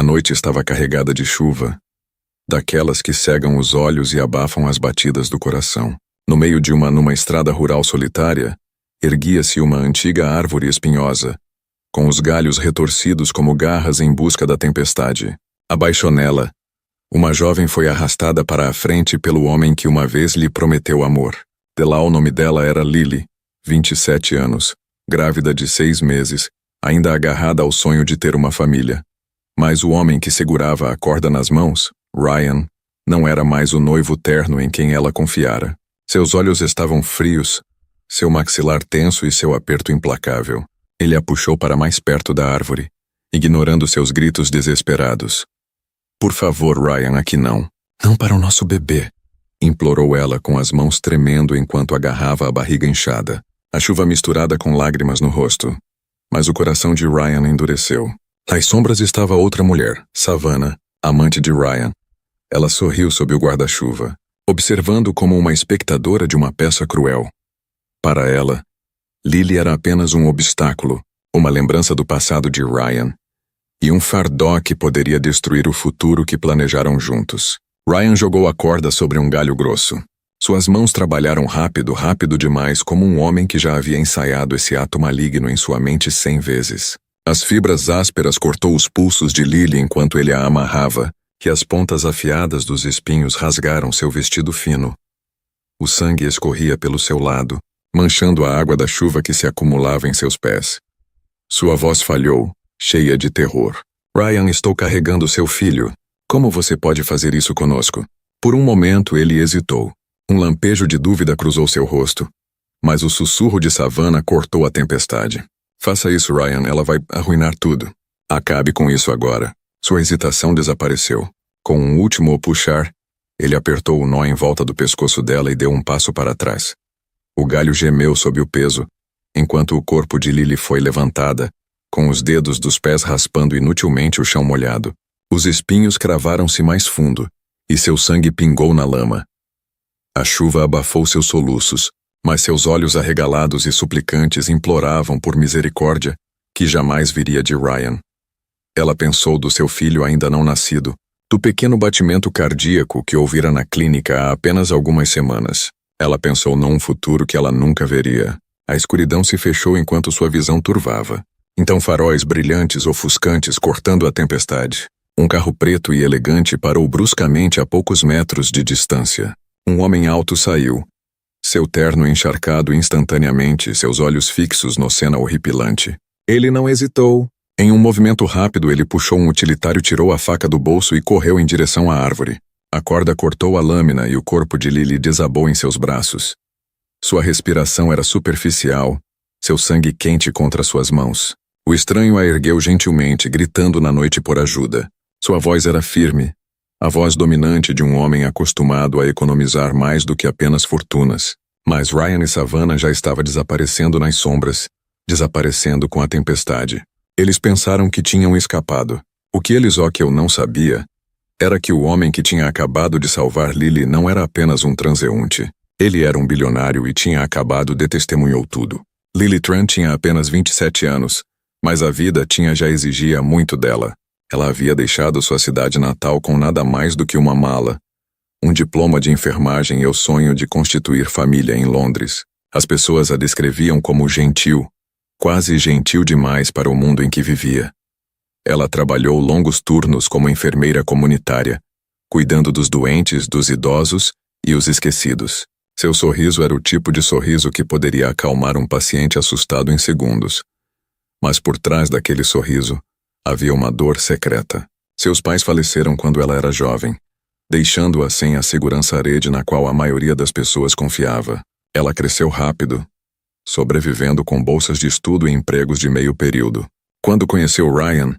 A noite estava carregada de chuva, daquelas que cegam os olhos e abafam as batidas do coração. No meio de numa estrada rural solitária, erguia-se uma antiga árvore espinhosa, com os galhos retorcidos como garras em busca da tempestade. Abaixo nela, uma jovem foi arrastada para a frente pelo homem que uma vez lhe prometeu amor. De lá o nome dela era Lily, 27 anos, grávida de 6 meses, ainda agarrada ao sonho de ter uma família. Mas o homem que segurava a corda nas mãos, Ryan, não era mais o noivo terno em quem ela confiara. Seus olhos estavam frios, seu maxilar tenso e seu aperto implacável. Ele a puxou para mais perto da árvore, ignorando seus gritos desesperados. Por favor, Ryan, aqui não. Não para o nosso bebê, implorou ela com as mãos tremendo enquanto agarrava a barriga inchada, a chuva misturada com lágrimas no rosto. Mas o coração de Ryan endureceu. Nas sombras estava outra mulher, Savannah, amante de Ryan. Ela sorriu sob o guarda-chuva, observando como uma espectadora de uma peça cruel. Para ela, Lily era apenas um obstáculo, uma lembrança do passado de Ryan, e um fardó que poderia destruir o futuro que planejaram juntos. Ryan jogou a corda sobre um galho grosso. Suas mãos trabalharam rápido demais, como um homem que já havia ensaiado esse ato maligno em sua mente 100 vezes. As fibras ásperas cortou os pulsos de Lily enquanto ele a amarrava, e as pontas afiadas dos espinhos rasgaram seu vestido fino. O sangue escorria pelo seu lado, manchando a água da chuva que se acumulava em seus pés. Sua voz falhou, cheia de terror. Ryan, estou carregando seu filho. Como você pode fazer isso conosco? Por um momento ele hesitou. Um lampejo de dúvida cruzou seu rosto. Mas o sussurro de Savannah cortou a tempestade. Faça isso, Ryan, ela vai arruinar tudo. Acabe com isso agora. Sua hesitação desapareceu. Com um último puxar, ele apertou o nó em volta do pescoço dela e deu um passo para trás. O galho gemeu sob o peso, enquanto o corpo de Lily foi levantada, com os dedos dos pés raspando inutilmente o chão molhado. Os espinhos cravaram-se mais fundo, e seu sangue pingou na lama. A chuva abafou seus soluços, mas seus olhos arregalados e suplicantes imploravam por misericórdia, que jamais viria de Ryan. Ela pensou do seu filho ainda não nascido, do pequeno batimento cardíaco que ouvira na clínica há apenas algumas semanas. Ela pensou num futuro que ela nunca veria. A escuridão se fechou enquanto sua visão turvava. Então faróis brilhantes ofuscantes cortando a tempestade. Um carro preto e elegante parou bruscamente a poucos metros de distância. Um homem alto saiu, seu terno encharcado instantaneamente, seus olhos fixos na cena horripilante. Ele não hesitou. Em um movimento rápido, ele puxou um utilitário, tirou a faca do bolso e correu em direção à árvore. A corda cortou a lâmina e o corpo de Lily desabou em seus braços. Sua respiração era superficial, seu sangue quente contra suas mãos. O estranho a ergueu gentilmente, gritando na noite por ajuda. Sua voz era firme, a voz dominante de um homem acostumado a economizar mais do que apenas fortunas. Mas Ryan e Savannah já estavam desaparecendo nas sombras, desaparecendo com a tempestade. Eles pensaram que tinham escapado. O que Elisóquel não sabia era que o homem que tinha acabado de salvar Lily não era apenas um transeunte. Ele era um bilionário e tinha acabado de testemunhou tudo. Lily Tran tinha apenas 27 anos, mas a vida já exigia muito dela. Ela havia deixado sua cidade natal com nada mais do que uma mala, um diploma de enfermagem e o sonho de constituir família em Londres. As pessoas a descreviam como gentil, quase gentil demais para o mundo em que vivia. Ela trabalhou longos turnos como enfermeira comunitária, cuidando dos doentes, dos idosos e os esquecidos. Seu sorriso era o tipo de sorriso que poderia acalmar um paciente assustado em segundos. Mas por trás daquele sorriso, havia uma dor secreta. Seus pais faleceram quando ela era jovem, deixando-a sem a segurança rede na qual a maioria das pessoas confiava. Ela cresceu rápido, sobrevivendo com bolsas de estudo e empregos de meio período. Quando conheceu Ryan,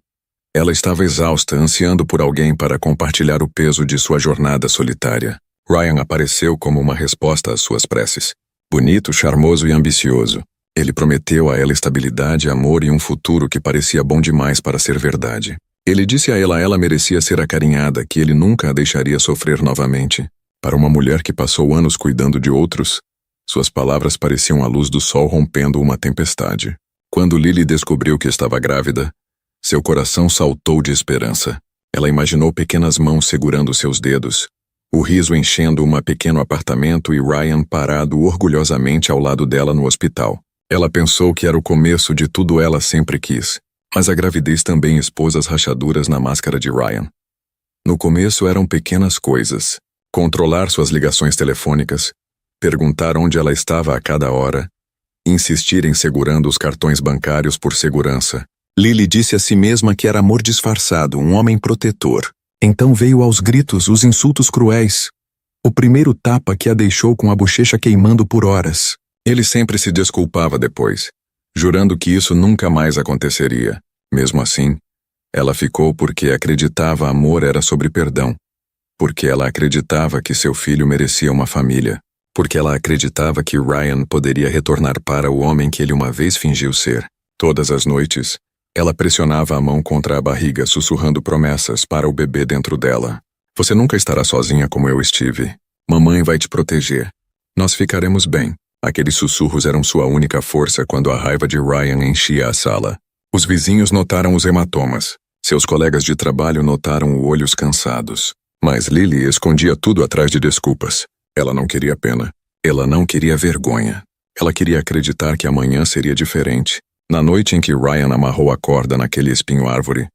ela estava exausta, ansiando por alguém para compartilhar o peso de sua jornada solitária. Ryan apareceu como uma resposta às suas preces. Bonito, charmoso e ambicioso. Ele prometeu a ela estabilidade, amor e um futuro que parecia bom demais para ser verdade. Ele disse a ela merecia ser acarinhada, que ele nunca a deixaria sofrer novamente. Para uma mulher que passou anos cuidando de outros, suas palavras pareciam a luz do sol rompendo uma tempestade. Quando Lily descobriu que estava grávida, seu coração saltou de esperança. Ela imaginou pequenas mãos segurando seus dedos, o riso enchendo um pequeno apartamento e Ryan parado orgulhosamente ao lado dela no hospital. Ela pensou que era o começo de tudo ela sempre quis, mas a gravidez também expôs as rachaduras na máscara de Ryan. No começo eram pequenas coisas: controlar suas ligações telefônicas, perguntar onde ela estava a cada hora, insistir em segurando os cartões bancários por segurança. Lily disse a si mesma que era amor disfarçado, um homem protetor. Então veio aos gritos os insultos cruéis. O primeiro tapa que a deixou com a bochecha queimando por horas. Ele sempre se desculpava depois, jurando que isso nunca mais aconteceria. Mesmo assim, ela ficou porque acreditava amor era sobre perdão. Porque ela acreditava que seu filho merecia uma família. Porque ela acreditava que Ryan poderia retornar para o homem que ele uma vez fingiu ser. Todas as noites, ela pressionava a mão contra a barriga, sussurrando promessas para o bebê dentro dela. Você nunca estará sozinha como eu estive. Mamãe vai te proteger. Nós ficaremos bem. Aqueles sussurros eram sua única força quando a raiva de Ryan enchia a sala. Os vizinhos notaram os hematomas. Seus colegas de trabalho notaram os olhos cansados. Mas Lily escondia tudo atrás de desculpas. Ela não queria pena. Ela não queria vergonha. Ela queria acreditar que amanhã seria diferente. Na noite em que Ryan amarrou a corda naquele espinho-árvore,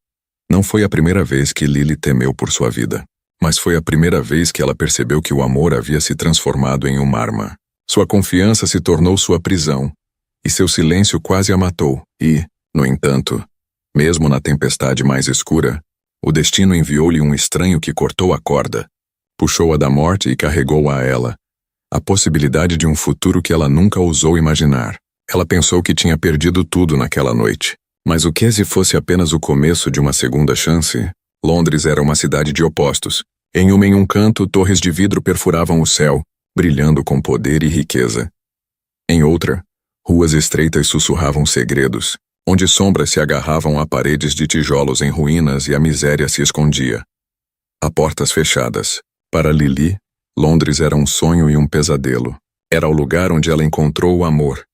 não foi a primeira vez que Lily temeu por sua vida. Mas foi a primeira vez que ela percebeu que o amor havia se transformado em uma arma. Sua confiança se tornou sua prisão, e seu silêncio quase a matou. E, no entanto, mesmo na tempestade mais escura, o destino enviou-lhe um estranho que cortou a corda, puxou-a da morte e carregou-a a ela, a possibilidade de um futuro que ela nunca ousou imaginar. Ela pensou que tinha perdido tudo naquela noite. Mas o que se fosse apenas o começo de uma segunda chance? Londres era uma cidade de opostos. Em um canto, torres de vidro perfuravam o céu, brilhando com poder e riqueza. Em outra, ruas estreitas sussurravam segredos, onde sombras se agarravam a paredes de tijolos em ruínas e a miséria se escondia. A portas fechadas. Para Lily, Londres era um sonho e um pesadelo. Era o lugar onde ela encontrou o amor.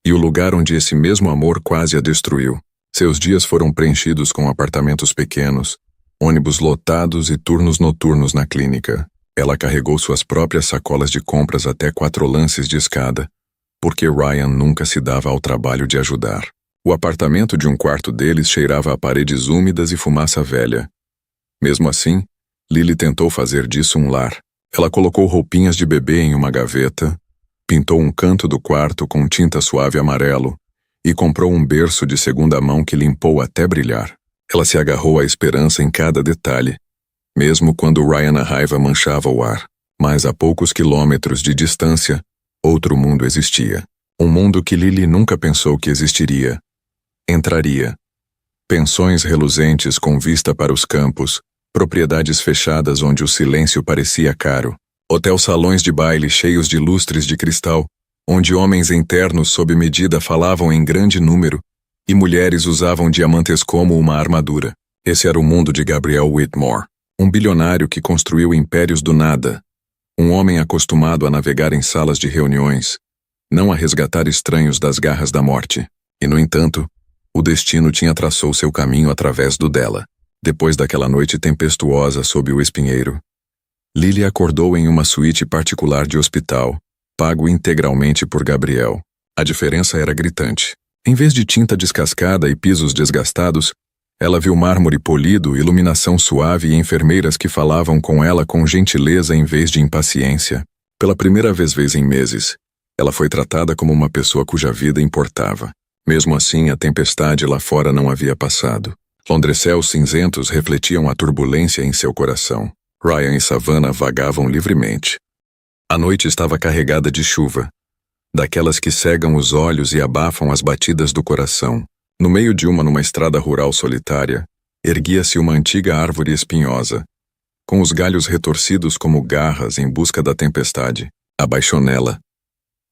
E o lugar onde esse mesmo amor quase a destruiu. Seus dias foram preenchidos com apartamentos pequenos, ônibus lotados e turnos noturnos na clínica. Ela carregou suas próprias sacolas de compras até 4 lances de escada, porque Ryan nunca se dava ao trabalho de ajudar. O apartamento de um quarto deles cheirava a paredes úmidas e fumaça velha. Mesmo assim, Lily tentou fazer disso um lar. Ela colocou roupinhas de bebê em uma gaveta, pintou um canto do quarto com tinta suave amarelo e comprou um berço de segunda mão que limpou até brilhar. Ela se agarrou à esperança em cada detalhe, mesmo quando Ryan a raiva manchava o ar. Mas a poucos quilômetros de distância, outro mundo existia. Um mundo que Lily nunca pensou que existiria. Entraria. Pensões reluzentes com vista para os campos, propriedades fechadas onde o silêncio parecia caro, hotel-salões de baile cheios de lustres de cristal, onde homens internos sob medida falavam em grande número e mulheres usavam diamantes como uma armadura. Esse era o mundo de Gabriel Whitmore, um bilionário que construiu impérios do nada, um homem acostumado a navegar em salas de reuniões, não a resgatar estranhos das garras da morte. E, no entanto, o destino tinha traçou seu caminho através do dela. Depois daquela noite tempestuosa sob o espinheiro, Lily acordou em uma suíte particular de hospital, pago integralmente por Gabriel. A diferença era gritante. Em vez de tinta descascada e pisos desgastados, ela viu mármore polido, iluminação suave e enfermeiras que falavam com ela com gentileza em vez de impaciência. Pela primeira vez em meses, ela foi tratada como uma pessoa cuja vida importava. Mesmo assim, a tempestade lá fora não havia passado. Londres-céus cinzentos refletiam a turbulência em seu coração. Ryan e Savannah vagavam livremente. A noite estava carregada de chuva, daquelas que cegam os olhos e abafam as batidas do coração. No meio de numa estrada rural solitária, erguia-se uma antiga árvore espinhosa, com os galhos retorcidos como garras em busca da tempestade. A baixonela.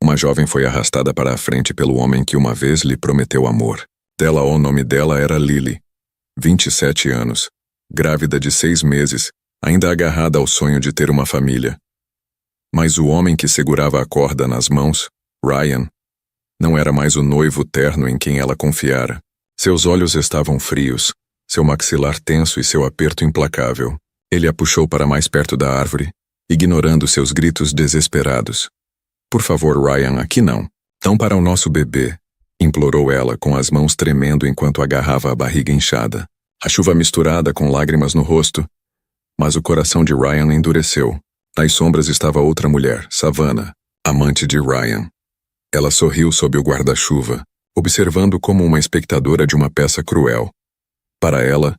Uma jovem foi arrastada para a frente pelo homem que uma vez lhe prometeu amor. O nome dela era Lily, 27 anos, grávida de 6 meses, ainda agarrada ao sonho de ter uma família. Mas o homem que segurava a corda nas mãos, Ryan, não era mais o noivo terno em quem ela confiara. Seus olhos estavam frios, seu maxilar tenso e seu aperto implacável. Ele a puxou para mais perto da árvore, ignorando seus gritos desesperados. Por favor, Ryan, aqui não. Não para o nosso bebê, implorou ela com as mãos tremendo enquanto agarrava a barriga inchada. A chuva misturada com lágrimas no rosto. Mas o coração de Ryan endureceu. Nas sombras estava outra mulher, Savannah, amante de Ryan. Ela sorriu sob o guarda-chuva, observando como uma espectadora de uma peça cruel. Para ela,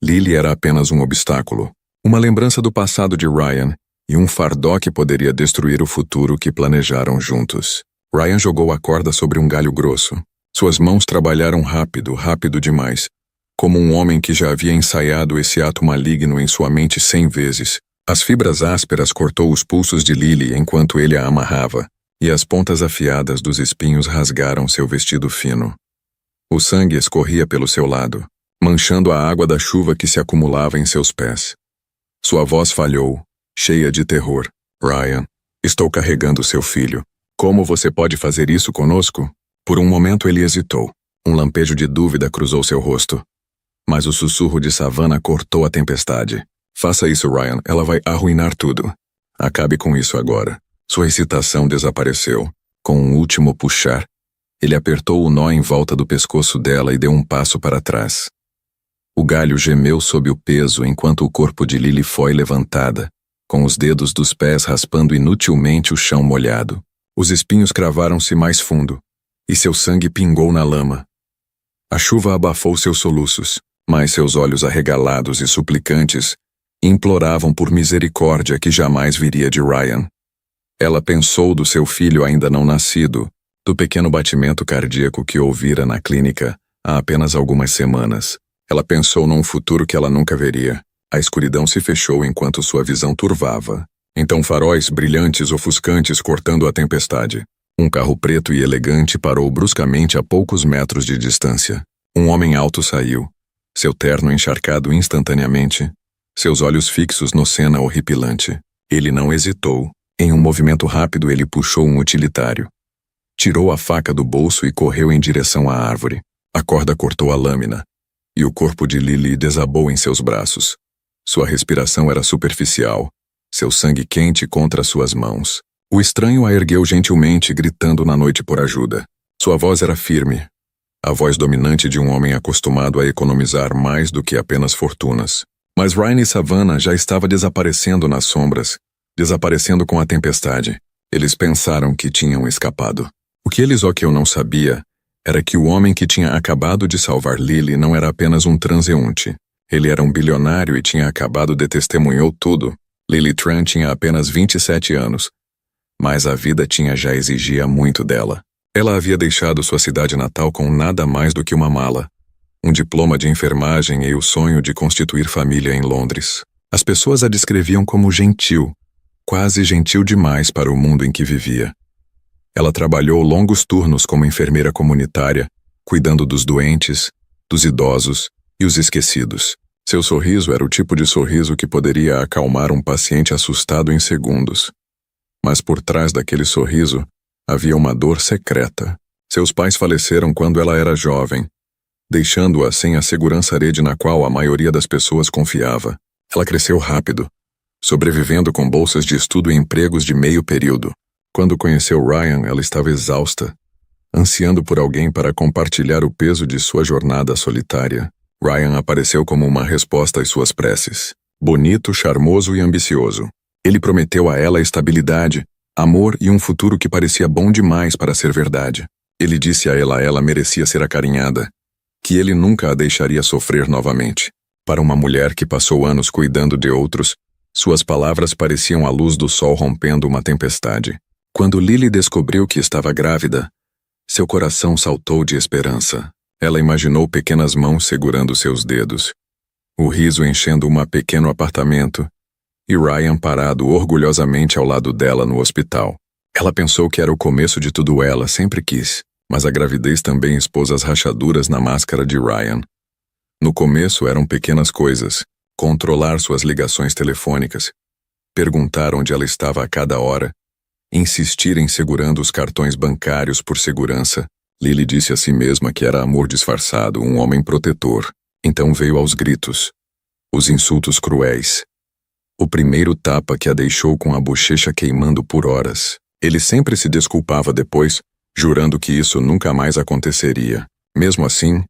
Lily era apenas um obstáculo, uma lembrança do passado de Ryan e um fardó que poderia destruir o futuro que planejaram juntos. Ryan jogou a corda sobre um galho grosso. Suas mãos trabalharam rápido, rápido demais, como um homem que já havia ensaiado esse ato maligno em sua mente 100 vezes. As fibras ásperas cortou os pulsos de Lily enquanto ele a amarrava, e as pontas afiadas dos espinhos rasgaram seu vestido fino. O sangue escorria pelo seu lado, manchando a água da chuva que se acumulava em seus pés. Sua voz falhou, cheia de terror. Ryan, estou carregando seu filho. Como você pode fazer isso conosco? Por um momento ele hesitou. Um lampejo de dúvida cruzou seu rosto. Mas o sussurro de Savannah cortou a tempestade. Faça isso, Ryan, ela vai arruinar tudo. Acabe com isso agora. Sua excitação desapareceu. Com um último puxar, ele apertou o nó em volta do pescoço dela e deu um passo para trás. O galho gemeu sob o peso enquanto o corpo de Lily foi levantada, com os dedos dos pés raspando inutilmente o chão molhado. Os espinhos cravaram-se mais fundo, e seu sangue pingou na lama. A chuva abafou seus soluços, mas seus olhos arregalados e suplicantes imploravam por misericórdia que jamais viria de Ryan. Ela pensou do seu filho ainda não nascido, do pequeno batimento cardíaco que ouvira na clínica há apenas algumas semanas. Ela pensou num futuro que ela nunca veria. A escuridão se fechou enquanto sua visão turvava. Então faróis brilhantes ofuscantes cortando a tempestade. Um carro preto e elegante parou bruscamente a poucos metros de distância. Um homem alto saiu, seu terno encharcado instantaneamente, seus olhos fixos no cena horripilante. Ele não hesitou. Em um movimento rápido ele puxou um utilitário. Tirou a faca do bolso e correu em direção à árvore. A corda cortou a lâmina, e o corpo de Lily desabou em seus braços. Sua respiração era superficial, seu sangue quente contra suas mãos. O estranho a ergueu gentilmente, gritando na noite por ajuda. Sua voz era firme, a voz dominante de um homem acostumado a economizar mais do que apenas fortunas. Mas Ryan e Savannah já estavam desaparecendo nas sombras, desaparecendo com a tempestade. Eles pensaram que tinham escapado. O que eles não sabia era que o homem que tinha acabado de salvar Lily não era apenas um transeunte. Ele era um bilionário e tinha acabado de testemunhar tudo. Lily Tran tinha apenas 27 anos, mas a vida já exigia muito dela. Ela havia deixado sua cidade natal com nada mais do que uma mala, um diploma de enfermagem e o sonho de constituir família em Londres. As pessoas a descreviam como gentil, quase gentil demais para o mundo em que vivia. Ela trabalhou longos turnos como enfermeira comunitária, cuidando dos doentes, dos idosos e os esquecidos. Seu sorriso era o tipo de sorriso que poderia acalmar um paciente assustado em segundos. Mas por trás daquele sorriso, havia uma dor secreta. Seus pais faleceram quando ela era jovem, deixando-a sem a segurança rede na qual a maioria das pessoas confiava. Ela cresceu rápido, sobrevivendo com bolsas de estudo e empregos de meio período. Quando conheceu Ryan, ela estava exausta, ansiando por alguém para compartilhar o peso de sua jornada solitária. Ryan apareceu como uma resposta às suas preces. Bonito, charmoso e ambicioso. Ele prometeu a ela estabilidade, amor e um futuro que parecia bom demais para ser verdade. Ele disse a ela merecia ser acarinhada, que ele nunca a deixaria sofrer novamente. Para uma mulher que passou anos cuidando de outros, suas palavras pareciam a luz do sol rompendo uma tempestade. Quando Lily descobriu que estava grávida, seu coração saltou de esperança. Ela imaginou pequenas mãos segurando seus dedos, o riso enchendo um pequeno apartamento, e Ryan parado orgulhosamente ao lado dela no hospital. Ela pensou que era o começo de tudo ela sempre quis, mas a gravidez também expôs as rachaduras na máscara de Ryan. No começo eram pequenas coisas, controlar suas ligações telefônicas, perguntar onde ela estava a cada hora, insistir em segurando os cartões bancários por segurança. Lily disse a si mesma que era amor disfarçado, um homem protetor. Então veio aos gritos. Os insultos cruéis. O primeiro tapa que a deixou com a bochecha queimando por horas. Ele sempre se desculpava depois, jurando que isso nunca mais aconteceria. Mesmo assim,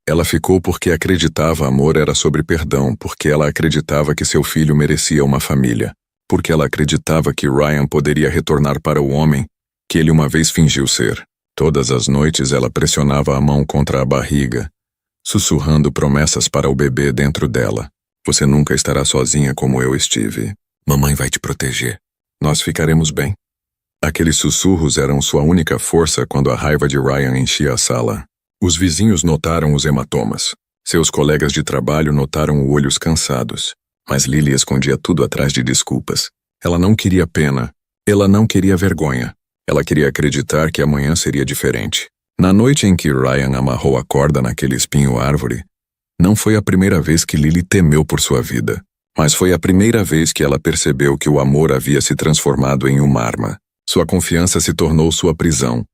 ela ficou porque acreditava amor era sobre perdão, porque ela acreditava que seu filho merecia uma família, porque ela acreditava que Ryan poderia retornar para o homem que ele uma vez fingiu ser. Todas as noites ela pressionava a mão contra a barriga, sussurrando promessas para o bebê dentro dela. Você nunca estará sozinha como eu estive. Mamãe vai te proteger. Nós ficaremos bem. Aqueles sussurros eram sua única força quando a raiva de Ryan enchia a sala. Os vizinhos notaram os hematomas. Seus colegas de trabalho notaram olhos cansados. Mas Lily escondia tudo atrás de desculpas. Ela não queria pena. Ela não queria vergonha. Ela queria acreditar que amanhã seria diferente. Na noite em que Ryan amarrou a corda naquele espinho-árvore, não foi a primeira vez que Lily temeu por sua vida, mas foi a primeira vez que ela percebeu que o amor havia se transformado em uma arma. Sua confiança se tornou sua prisão,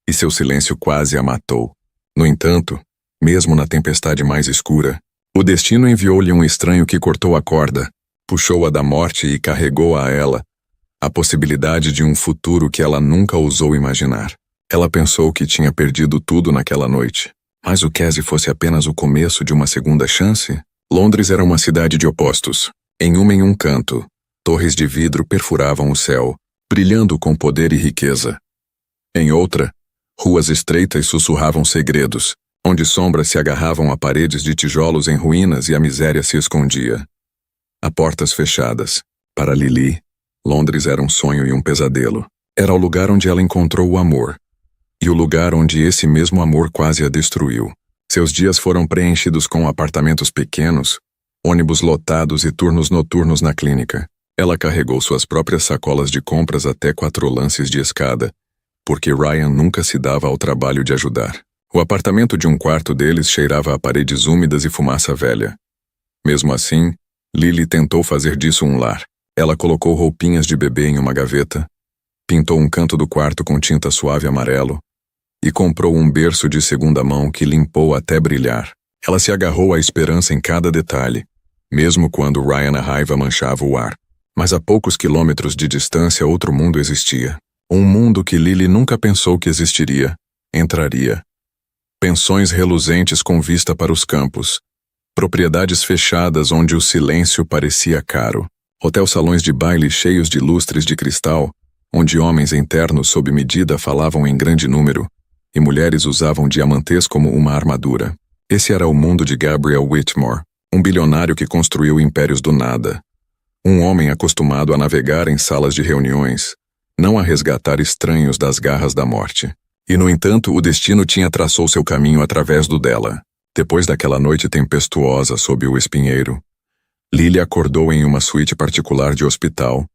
e seu silêncio quase a matou. No entanto, mesmo na tempestade mais escura, o destino enviou-lhe um estranho que cortou a corda, puxou-a da morte e carregou-a a ela, a possibilidade de um futuro que ela nunca ousou imaginar. Ela pensou que tinha perdido tudo naquela noite. Mas o que se fosse apenas o começo de uma segunda chance? Londres era uma cidade de opostos. Em um canto, torres de vidro perfuravam o céu, brilhando com poder e riqueza. Em outra, ruas estreitas sussurravam segredos, onde sombras se agarravam a paredes de tijolos em ruínas e a miséria se escondia. A portas fechadas. Para Lily, Londres era um sonho e um pesadelo. Era o lugar onde ela encontrou o amor. E o lugar onde esse mesmo amor quase a destruiu. Seus dias foram preenchidos com apartamentos pequenos, ônibus lotados e turnos noturnos na clínica. Ela carregou suas próprias sacolas de compras até 4 lances de escada, porque Ryan nunca se dava ao trabalho de ajudar. O apartamento de um quarto deles cheirava a paredes úmidas e fumaça velha. Mesmo assim, Lily tentou fazer disso um lar. Ela colocou roupinhas de bebê em uma gaveta, pintou um canto do quarto com tinta suave amarelo, e comprou um berço de segunda mão que limpou até brilhar. Ela se agarrou à esperança em cada detalhe, mesmo quando Ryan a raiva manchava o ar. Mas a poucos quilômetros de distância outro mundo existia. Um mundo que Lily nunca pensou que existiria. Entraria. Pensões reluzentes com vista para os campos. Propriedades fechadas onde o silêncio parecia caro. Hotel-salões de baile cheios de lustres de cristal, onde homens internos sob medida falavam em grande número, e mulheres usavam diamantes como uma armadura. Esse era o mundo de Gabriel Whitmore, um bilionário que construiu impérios do nada. Um homem acostumado a navegar em salas de reuniões, não a resgatar estranhos das garras da morte. E, no entanto, o destino tinha traçou seu caminho através do dela. Depois daquela noite tempestuosa sob o espinheiro, Lily acordou em uma suíte particular de hospital,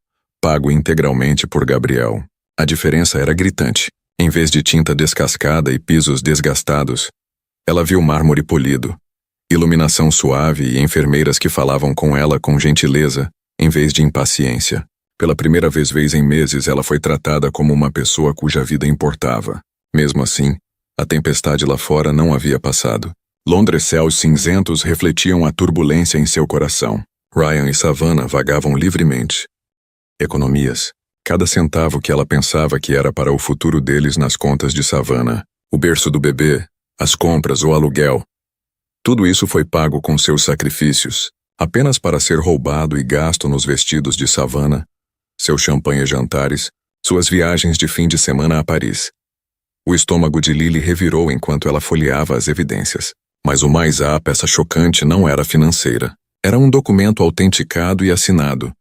pago integralmente por Gabriel. A diferença era gritante. Em vez de tinta descascada e pisos desgastados, ela viu mármore polido, iluminação suave e enfermeiras que falavam com ela com gentileza, em vez de impaciência. Pela primeira vez em meses, ela foi tratada como uma pessoa cuja vida importava. Mesmo assim, a tempestade lá fora não havia passado. Londres céus cinzentos refletiam a turbulência em seu coração. Ryan e Savannah vagavam livremente. Economias. Cada centavo que ela pensava que era para o futuro deles nas contas de Savannah, o berço do bebê, as compras, o aluguel. Tudo isso foi pago com seus sacrifícios, apenas para ser roubado e gasto nos vestidos de Savannah, seus champanhe jantares, suas viagens de fim de semana a Paris. O estômago de Lily revirou enquanto ela folheava as evidências. Mas o mais a peça chocante não era financeira. Era um documento autenticado e assinado.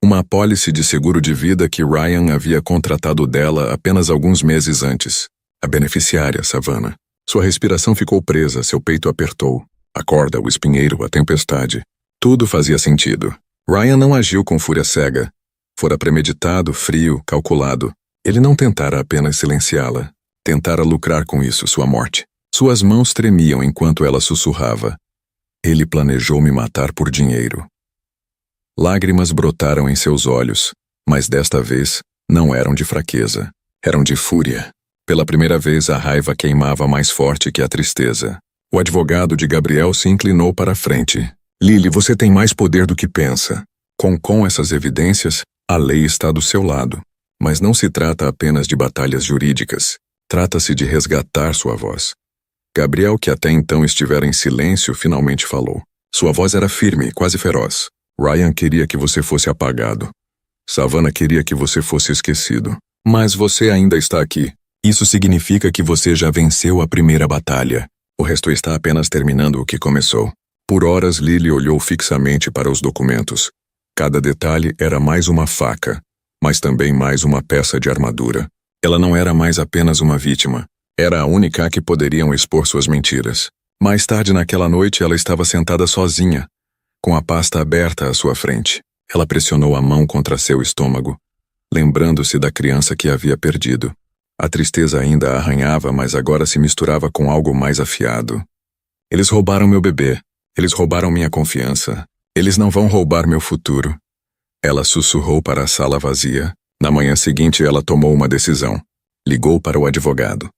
Uma apólice de seguro de vida que Ryan havia contratado dela apenas alguns meses antes. A beneficiária, Savannah. Sua respiração ficou presa, seu peito apertou. A corda, o espinheiro, a tempestade. Tudo fazia sentido. Ryan não agiu com fúria cega. Fora premeditado, frio, calculado. Ele não tentara apenas silenciá-la. Tentara lucrar com isso sua morte. Suas mãos tremiam enquanto ela sussurrava. Ele planejou me matar por dinheiro. Lágrimas brotaram em seus olhos, mas desta vez não eram de fraqueza. Eram de fúria. Pela primeira vez a raiva queimava mais forte que a tristeza. O advogado de Gabriel se inclinou para a frente. Lily, você tem mais poder do que pensa. Com essas evidências, a lei está do seu lado. Mas não se trata apenas de batalhas jurídicas. Trata-se de resgatar sua voz. Gabriel, que até então estivera em silêncio, finalmente falou. Sua voz era firme, quase feroz. Ryan queria que você fosse apagado. Savannah queria que você fosse esquecido. Mas você ainda está aqui. Isso significa que você já venceu a primeira batalha. O resto está apenas terminando o que começou. Por horas, Lily olhou fixamente para os documentos. Cada detalhe era mais uma faca, mas também mais uma peça de armadura. Ela não era mais apenas uma vítima. Era a única a que poderiam expor suas mentiras. Mais tarde naquela noite, ela estava sentada sozinha, com a pasta aberta à sua frente. Ela pressionou a mão contra seu estômago, lembrando-se da criança que havia perdido. A tristeza ainda a arranhava, mas agora se misturava com algo mais afiado. Eles roubaram meu bebê. Eles roubaram minha confiança. Eles não vão roubar meu futuro. Ela sussurrou para a sala vazia. Na manhã seguinte, ela tomou uma decisão. Ligou para o advogado.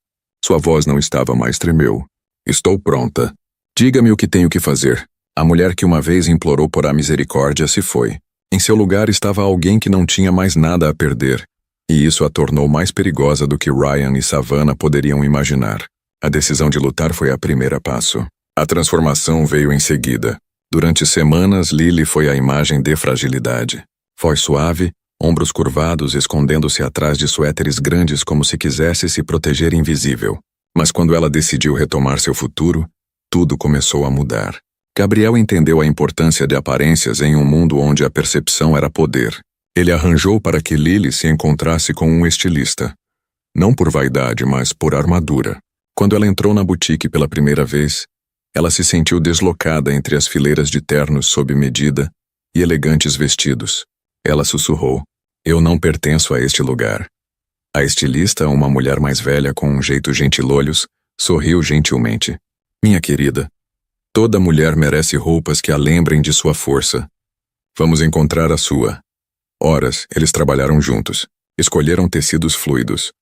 Sua voz não estava mais tremeu. Estou pronta. Diga-me o que tenho que fazer. A mulher que uma vez implorou por a misericórdia se foi. Em seu lugar estava alguém que não tinha mais nada a perder. E isso a tornou mais perigosa do que Ryan e Savannah poderiam imaginar. A decisão de lutar foi a primeira passo. A transformação veio em seguida. Durante semanas, Lily foi a imagem de fragilidade. Voz suave, ombros curvados escondendo-se atrás de suéteres grandes como se quisesse se proteger invisível. Mas quando ela decidiu retomar seu futuro, tudo começou a mudar. Gabriel entendeu a importância de aparências em um mundo onde a percepção era poder. Ele arranjou para que Lily se encontrasse com um estilista. Não por vaidade, mas por armadura. Quando ela entrou na boutique pela primeira vez, ela se sentiu deslocada entre as fileiras de ternos sob medida e elegantes vestidos. Ela sussurrou, eu não pertenço a este lugar. A estilista, uma mulher mais velha com um jeito gentilolhos, sorriu gentilmente. Minha querida, toda mulher merece roupas que a lembrem de sua força. Vamos encontrar a sua. Horas, eles trabalharam juntos. Escolheram tecidos fluidos,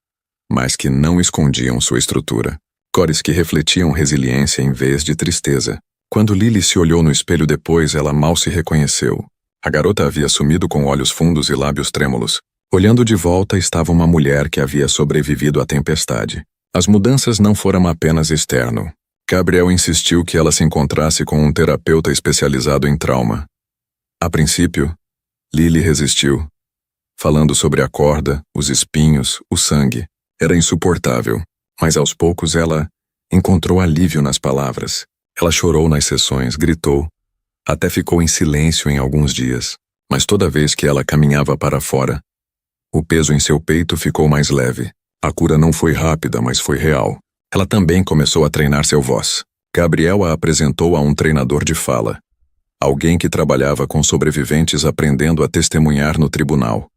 mas que não escondiam sua estrutura. Cores que refletiam resiliência em vez de tristeza. Quando Lily se olhou no espelho depois, ela mal se reconheceu. A garota havia sumido com olhos fundos e lábios trêmulos. Olhando de volta estava uma mulher que havia sobrevivido à tempestade. As mudanças não foram apenas externo. Gabriel insistiu que ela se encontrasse com um terapeuta especializado em trauma. A princípio, Lily resistiu. Falando sobre a corda, os espinhos, o sangue. Era insuportável. Mas aos poucos ela encontrou alívio nas palavras. Ela chorou nas sessões, gritou. Até ficou em silêncio em alguns dias. Mas toda vez que ela caminhava para fora, o peso em seu peito ficou mais leve. A cura não foi rápida, mas foi real. Ela também começou a treinar seu voz. Gabriel a apresentou a um treinador de fala. Alguém que trabalhava com sobreviventes aprendendo a testemunhar no tribunal.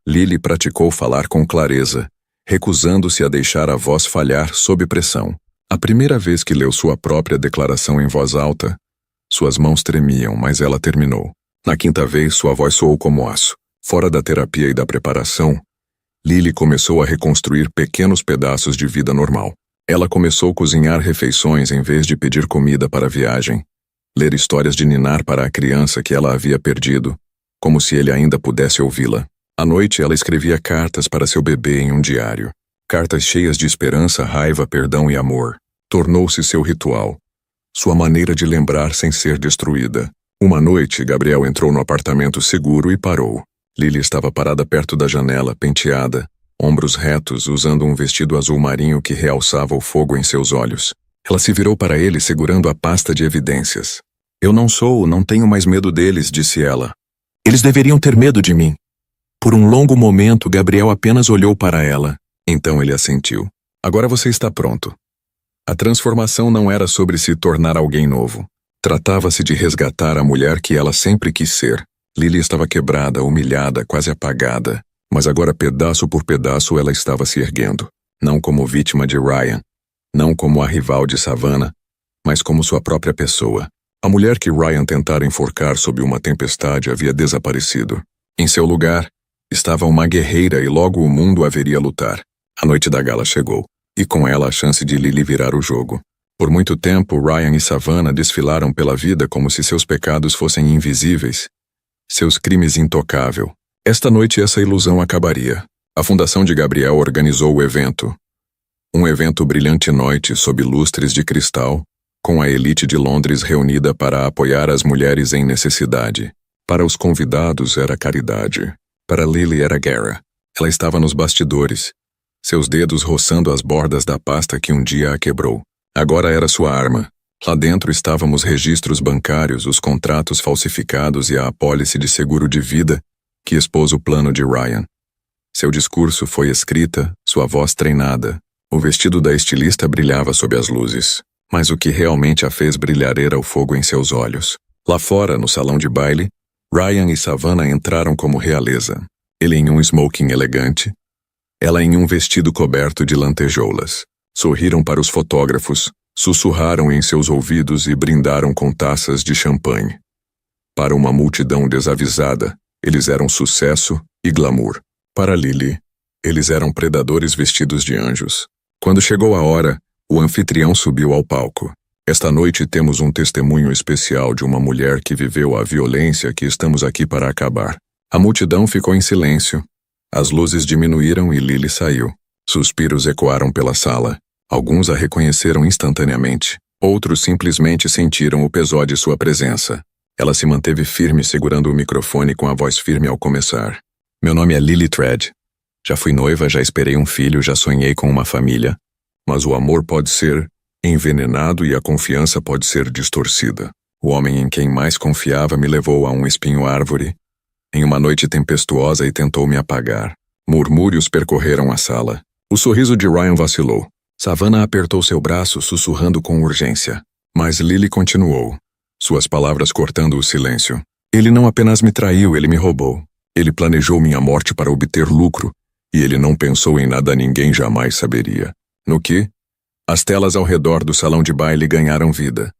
Lily praticou falar com clareza, recusando-se a deixar a voz falhar sob pressão. A primeira vez que leu sua própria declaração em voz alta, suas mãos tremiam, mas ela terminou. Na quinta vez, sua voz soou como aço. Fora da terapia e da preparação, Lily começou a reconstruir pequenos pedaços de vida normal. Ela começou a cozinhar refeições em vez de pedir comida para a viagem. Ler histórias de ninar para a criança que ela havia perdido, como se ele ainda pudesse ouvi-la. À noite, ela escrevia cartas para seu bebê em um diário. Cartas cheias de esperança, raiva, perdão e amor. Tornou-se seu ritual. Sua maneira de lembrar sem ser destruída. Uma noite, Gabriel entrou no apartamento seguro e parou. Lily estava parada perto da janela, penteada, ombros retos, usando um vestido azul marinho que realçava o fogo em seus olhos. Ela se virou para ele segurando a pasta de evidências. Eu não tenho mais medo deles, disse ela. Eles deveriam ter medo de mim. Por um longo momento, Gabriel apenas olhou para ela. Então ele assentiu. Agora você está pronto. A transformação não era sobre se tornar alguém novo. Tratava-se de resgatar a mulher que ela sempre quis ser. Lily estava quebrada, humilhada, quase apagada. Mas agora, pedaço por pedaço, ela estava se erguendo. Não como vítima de Ryan. Não como a rival de Savannah, mas como sua própria pessoa. A mulher que Ryan tentara enforcar sob uma tempestade havia desaparecido. Em seu lugar, estava uma guerreira e logo o mundo a veria lutar. A noite da gala chegou, e com ela a chance de Lily virar o jogo. Por muito tempo, Ryan e Savannah desfilaram pela vida como se seus pecados fossem invisíveis, seus crimes intocáveis. Esta noite essa ilusão acabaria. A Fundação de Gabriel organizou o evento. Um evento brilhante noite sob lustres de cristal, com a elite de Londres reunida para apoiar as mulheres em necessidade. Para os convidados era caridade. Para Lily era guerra. Ela estava nos bastidores, seus dedos roçando as bordas da pasta que um dia a quebrou. Agora era sua arma. Lá dentro estavam os registros bancários, os contratos falsificados e a apólice de seguro de vida que expôs o plano de Ryan. Seu discurso foi escrita, sua voz treinada. O vestido da estilista brilhava sob as luzes. Mas o que realmente a fez brilhar era o fogo em seus olhos. Lá fora, no salão de baile, Ryan e Savannah entraram como realeza. Ele em um smoking elegante, ela em um vestido coberto de lantejoulas. Sorriram para os fotógrafos, sussurraram em seus ouvidos e brindaram com taças de champanhe. Para uma multidão desavisada, eles eram sucesso e glamour. Para Lily, eles eram predadores vestidos de anjos. Quando chegou a hora, o anfitrião subiu ao palco. Esta noite temos um testemunho especial de uma mulher que viveu a violência que estamos aqui para acabar. A multidão ficou em silêncio. As luzes diminuíram e Lily saiu. Suspiros ecoaram pela sala. Alguns a reconheceram instantaneamente. Outros simplesmente sentiram o peso de sua presença. Ela se manteve firme segurando o microfone com a voz firme ao começar. Meu nome é Lily Tread. Já fui noiva, já esperei um filho, já sonhei com uma família. Mas o amor pode ser envenenado e a confiança pode ser distorcida. O homem em quem mais confiava me levou a um espinho-árvore em uma noite tempestuosa e tentou me apagar. Murmúrios percorreram a sala. O sorriso de Ryan vacilou. Savannah apertou seu braço, sussurrando com urgência. Mas Lily continuou, suas palavras cortando o silêncio. Ele não apenas me traiu, ele me roubou. Ele planejou minha morte para obter lucro, e ele não pensou em nada, ninguém jamais saberia. No que? As telas ao redor do salão de baile ganharam vida.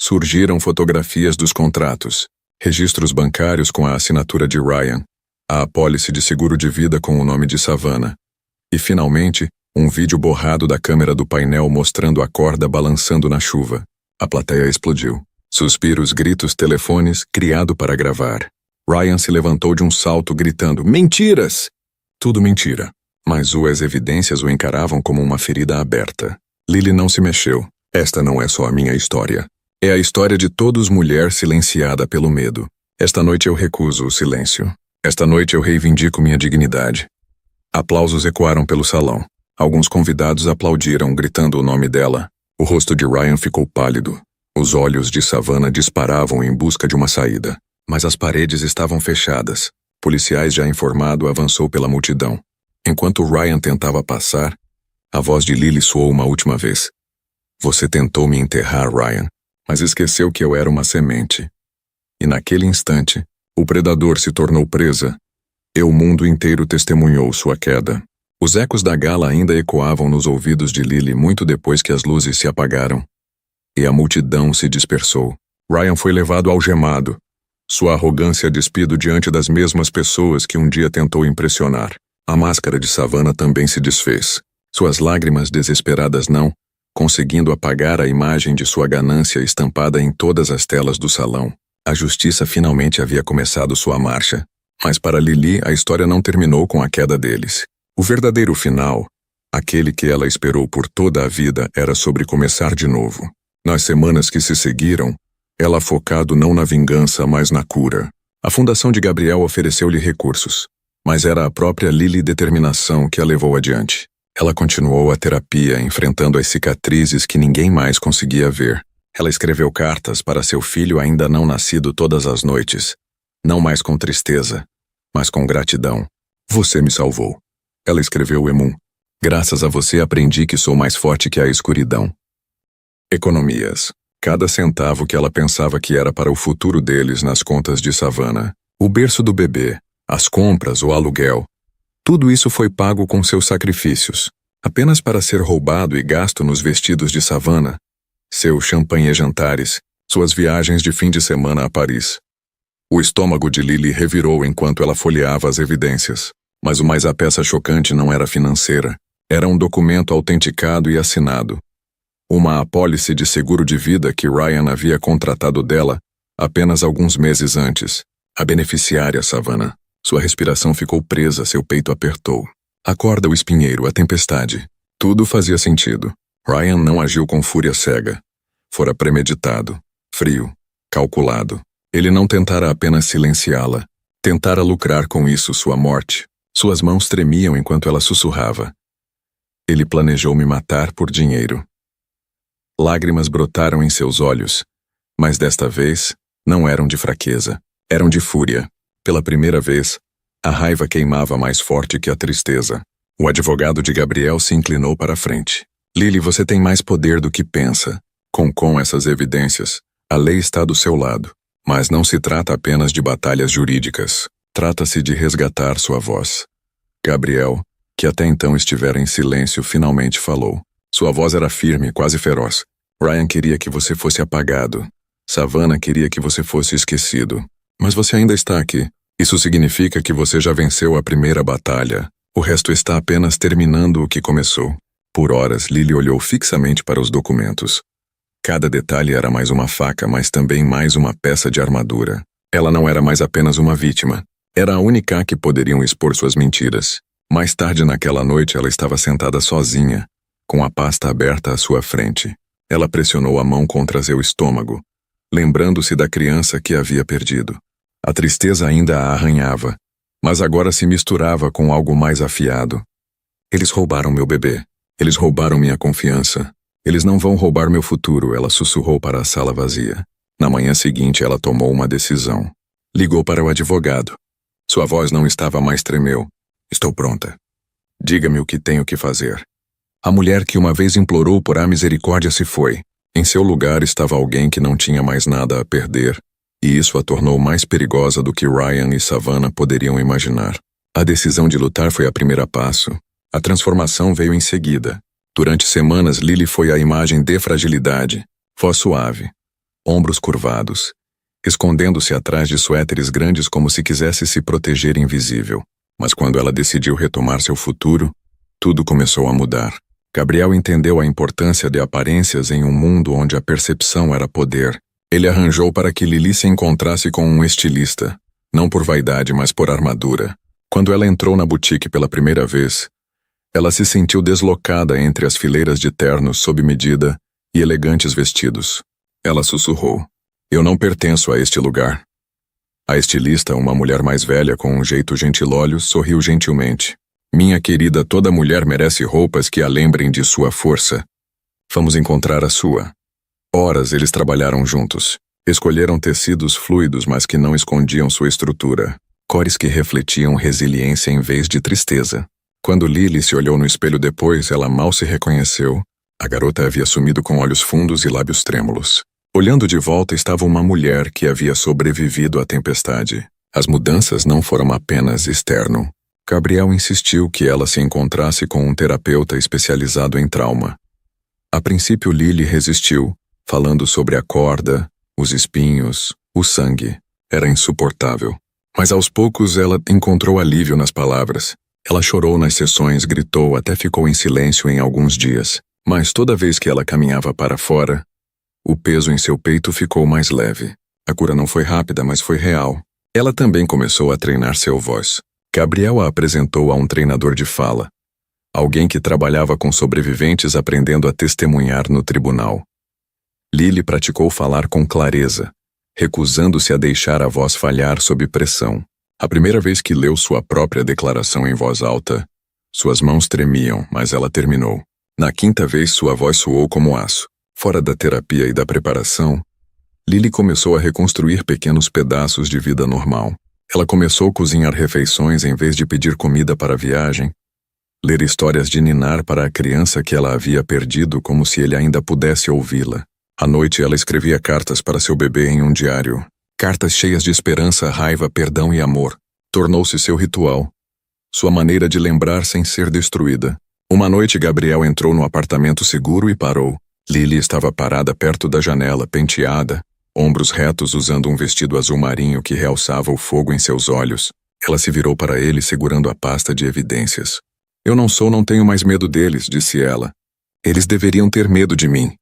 Surgiram fotografias dos contratos, registros bancários com a assinatura de Ryan, a apólice de seguro de vida com o nome de Savannah. E, finalmente, um vídeo borrado da câmera do painel mostrando a corda balançando na chuva. A plateia explodiu. Suspiros, gritos, telefones, criado para gravar. Ryan se levantou de um salto gritando, mentiras! Tudo mentira. Mas as evidências o encaravam como uma ferida aberta. Lily não se mexeu. Esta não é só a minha história. É a história de todos mulher silenciada pelo medo. Esta noite eu recuso o silêncio. Esta noite eu reivindico minha dignidade. Aplausos ecoaram pelo salão. Alguns convidados aplaudiram, gritando o nome dela. O rosto de Ryan ficou pálido. Os olhos de Savannah disparavam em busca de uma saída. Mas as paredes estavam fechadas. Policiais já informado avançou pela multidão. Enquanto Ryan tentava passar, a voz de Lily soou uma última vez. Você tentou me enterrar, Ryan, mas esqueceu que eu era uma semente. E naquele instante, o predador se tornou presa. E o mundo inteiro testemunhou sua queda. Os ecos da gala ainda ecoavam nos ouvidos de Lily muito depois que as luzes se apagaram. E a multidão se dispersou. Ryan foi levado algemado, sua arrogância despido diante das mesmas pessoas que um dia tentou impressionar. A máscara de Savannah também se desfez. Suas lágrimas desesperadas não, conseguindo apagar a imagem de sua ganância estampada em todas as telas do salão. A justiça finalmente havia começado sua marcha. Mas para Lily, a história não terminou com a queda deles. O verdadeiro final, aquele que ela esperou por toda a vida, era sobre começar de novo. Nas semanas que se seguiram, ela focado não na vingança, mas na cura. A Fundação de Gabriel ofereceu-lhe recursos, mas era a própria Lily determinação que a levou adiante. Ela continuou a terapia, enfrentando as cicatrizes que ninguém mais conseguia ver. Ela escreveu cartas para seu filho ainda não nascido todas as noites, não mais com tristeza, mas com gratidão. Você me salvou. Ela escreveu Emun. Graças a você aprendi que sou mais forte que a escuridão. Economias. Cada centavo que ela pensava que era para o futuro deles nas contas de Savannah, o berço do bebê, as compras, o aluguel, tudo isso foi pago com seus sacrifícios, apenas para ser roubado e gasto nos vestidos de Savannah, seus champanhe jantares, suas viagens de fim de semana a Paris. O estômago de Lily revirou enquanto ela folheava as evidências. Mas o mais a peça chocante não era financeira. Era um documento autenticado e assinado. Uma apólice de seguro de vida que Ryan havia contratado dela apenas alguns meses antes. A beneficiária, Savannah. Sua respiração ficou presa, seu peito apertou. A corda, o espinheiro, a tempestade. Tudo fazia sentido. Ryan não agiu com fúria cega. Fora premeditado, frio, calculado. Ele não tentara apenas silenciá-la. Tentara lucrar com isso sua morte. Suas mãos tremiam enquanto ela sussurrava. Ele planejou me matar por dinheiro. Lágrimas brotaram em seus olhos, mas desta vez não eram de fraqueza, eram de fúria. Pela primeira vez, a raiva queimava mais forte que a tristeza. O advogado de Gabriel se inclinou para a frente. Lily, você tem mais poder do que pensa. Com essas evidências, a lei está do seu lado. Mas não se trata apenas de batalhas jurídicas. Trata-se de resgatar sua voz. Gabriel, que até então estivera em silêncio, finalmente falou. Sua voz era firme, quase feroz. Ryan queria que você fosse apagado. Savannah queria que você fosse esquecido. Mas você ainda está aqui. Isso significa que você já venceu a primeira batalha. O resto está apenas terminando o que começou. Por horas, Lily olhou fixamente para os documentos. Cada detalhe era mais uma faca, mas também mais uma peça de armadura. Ela não era mais apenas uma vítima. Era a única que poderiam expor suas mentiras. Mais tarde naquela noite, ela estava sentada sozinha, com a pasta aberta à sua frente. Ela pressionou a mão contra seu estômago, lembrando-se da criança que havia perdido. A tristeza ainda a arranhava, mas agora se misturava com algo mais afiado. Eles roubaram meu bebê. Eles roubaram minha confiança. Eles não vão roubar meu futuro, ela sussurrou para a sala vazia. Na manhã seguinte, ela tomou uma decisão. Ligou para o advogado. Sua voz não estava mais tremeu. Estou pronta. Diga-me o que tenho que fazer. A mulher que uma vez implorou por a misericórdia se foi. Em seu lugar estava alguém que não tinha mais nada a perder, e isso a tornou mais perigosa do que Ryan e Savannah poderiam imaginar. A decisão de lutar foi a primeira passo. A transformação veio em seguida. Durante semanas, Lily foi a imagem de fragilidade, voz suave, ombros curvados, escondendo-se atrás de suéteres grandes como se quisesse se proteger invisível. Mas quando ela decidiu retomar seu futuro, tudo começou a mudar. Gabriel entendeu a importância de aparências em um mundo onde a percepção era poder. Ele arranjou para que Lily se encontrasse com um estilista, não por vaidade, mas por armadura. Quando ela entrou na boutique pela primeira vez, ela se sentiu deslocada entre as fileiras de ternos sob medida e elegantes vestidos. Ela sussurrou. Eu não pertenço a este lugar. A estilista, uma mulher mais velha com um jeito gentilóleo, sorriu gentilmente. Minha querida, toda mulher merece roupas que a lembrem de sua força. Vamos encontrar a sua. Horas eles trabalharam juntos. Escolheram tecidos fluidos, mas que não escondiam sua estrutura. Cores que refletiam resiliência em vez de tristeza. Quando Lily se olhou no espelho depois, ela mal se reconheceu. A garota havia sumido com olhos fundos e lábios trêmulos. Olhando de volta estava uma mulher que havia sobrevivido à tempestade. As mudanças não foram apenas externo. Gabriel insistiu que ela se encontrasse com um terapeuta especializado em trauma. A princípio Lily resistiu, falando sobre a corda, os espinhos, o sangue. Era insuportável. Mas aos poucos ela encontrou alívio nas palavras. Ela chorou nas sessões, gritou, até ficou em silêncio em alguns dias. Mas toda vez que ela caminhava para fora, o peso em seu peito ficou mais leve. A cura não foi rápida, mas foi real. Ela também começou a treinar seu voz. Gabriel a apresentou a um treinador de fala. Alguém que trabalhava com sobreviventes aprendendo a testemunhar no tribunal. Lily praticou falar com clareza, recusando-se a deixar a voz falhar sob pressão. A primeira vez que leu sua própria declaração em voz alta, suas mãos tremiam, mas ela terminou. Na quinta vez, sua voz soou como aço. Fora da terapia e da preparação, Lily começou a reconstruir pequenos pedaços de vida normal. Ela começou a cozinhar refeições em vez de pedir comida para a viagem, ler histórias de ninar para a criança que ela havia perdido como se ele ainda pudesse ouvi-la. À noite, ela escrevia cartas para seu bebê em um diário. Cartas cheias de esperança, raiva, perdão e amor. Tornou-se seu ritual. Sua maneira de lembrar sem ser destruída. Uma noite, Gabriel entrou no apartamento seguro e parou. Lily estava parada perto da janela, penteada, ombros retos usando um vestido azul marinho que realçava o fogo em seus olhos. Ela se virou para ele segurando a pasta de evidências. Eu não tenho mais medo deles, disse ela. Eles deveriam ter medo de mim.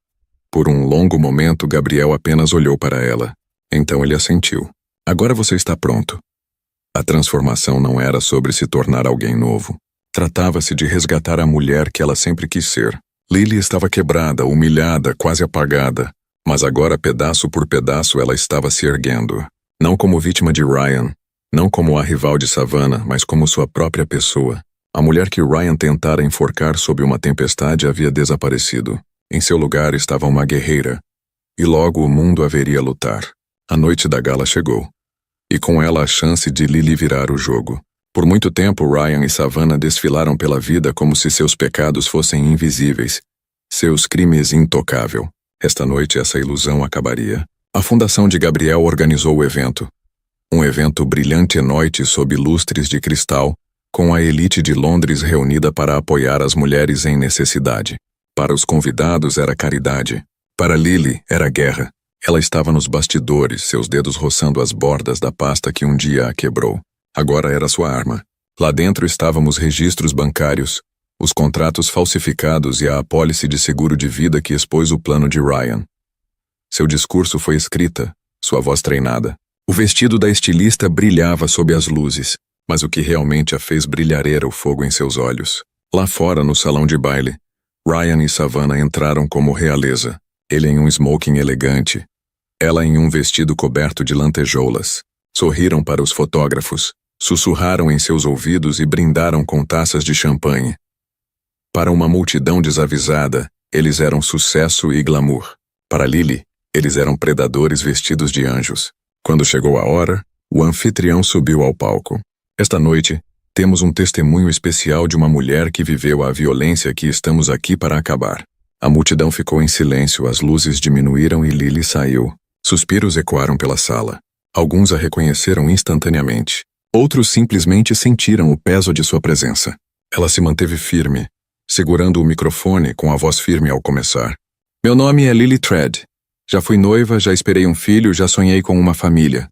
Por um longo momento, Gabriel apenas olhou para ela. Então ele assentiu. Agora você está pronto. A transformação não era sobre se tornar alguém novo. Tratava-se de resgatar a mulher que ela sempre quis ser. Lily estava quebrada, humilhada, quase apagada. Mas agora, pedaço por pedaço, ela estava se erguendo. Não como vítima de Ryan, não como a rival de Savannah, mas como sua própria pessoa. A mulher que Ryan tentara enforcar sob uma tempestade havia desaparecido. Em seu lugar estava uma guerreira. E logo o mundo haveria lutar. A noite da gala chegou. E com ela a chance de Lily virar o jogo. Por muito tempo, Ryan e Savannah desfilaram pela vida como se seus pecados fossem invisíveis, seus crimes intocável. Esta noite essa ilusão acabaria. A Fundação de Gabriel organizou o evento. Um evento brilhante à noite sob lustres de cristal, com a elite de Londres reunida para apoiar as mulheres em necessidade. Para os convidados era caridade. Para Lily era guerra. Ela estava nos bastidores, seus dedos roçando as bordas da pasta que um dia a quebrou. Agora era sua arma. Lá dentro estavam os registros bancários, os contratos falsificados e a apólice de seguro de vida que expôs o plano de Ryan. Seu discurso foi escrita, sua voz treinada. O vestido da estilista brilhava sob as luzes, mas o que realmente a fez brilhar era o fogo em seus olhos. Lá fora, no salão de baile, Ryan e Savannah entraram como realeza, ele em um smoking elegante, ela em um vestido coberto de lantejoulas. Sorriram para os fotógrafos, sussurraram em seus ouvidos e brindaram com taças de champanhe. Para uma multidão desavisada, eles eram sucesso e glamour. Para Lily, eles eram predadores vestidos de anjos. Quando chegou a hora, o anfitrião subiu ao palco. Esta noite, temos um testemunho especial de uma mulher que viveu a violência que estamos aqui para acabar. A multidão ficou em silêncio, as luzes diminuíram e Lily saiu. Suspiros ecoaram pela sala. Alguns a reconheceram instantaneamente. Outros simplesmente sentiram o peso de sua presença. Ela se manteve firme, segurando o microfone com a voz firme ao começar. Meu nome é Lily Tredd. Já fui noiva, já esperei um filho, já sonhei com uma família.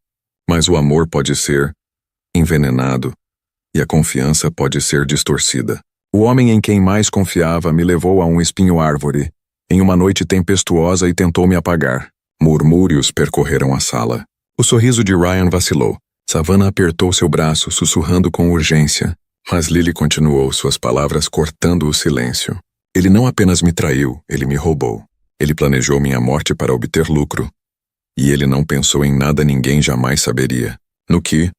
Mas o amor pode ser envenenado e a confiança pode ser distorcida. O homem em quem mais confiava me levou a um espinho-árvore, em uma noite tempestuosa e tentou me apagar. Murmúrios percorreram a sala. O sorriso de Ryan vacilou. Savannah apertou seu braço, sussurrando com urgência. Mas Lily continuou, suas palavras cortando o silêncio. Ele não apenas me traiu, ele me roubou. Ele planejou minha morte para obter lucro. E ele não pensou em nada, ninguém jamais saberia. No que,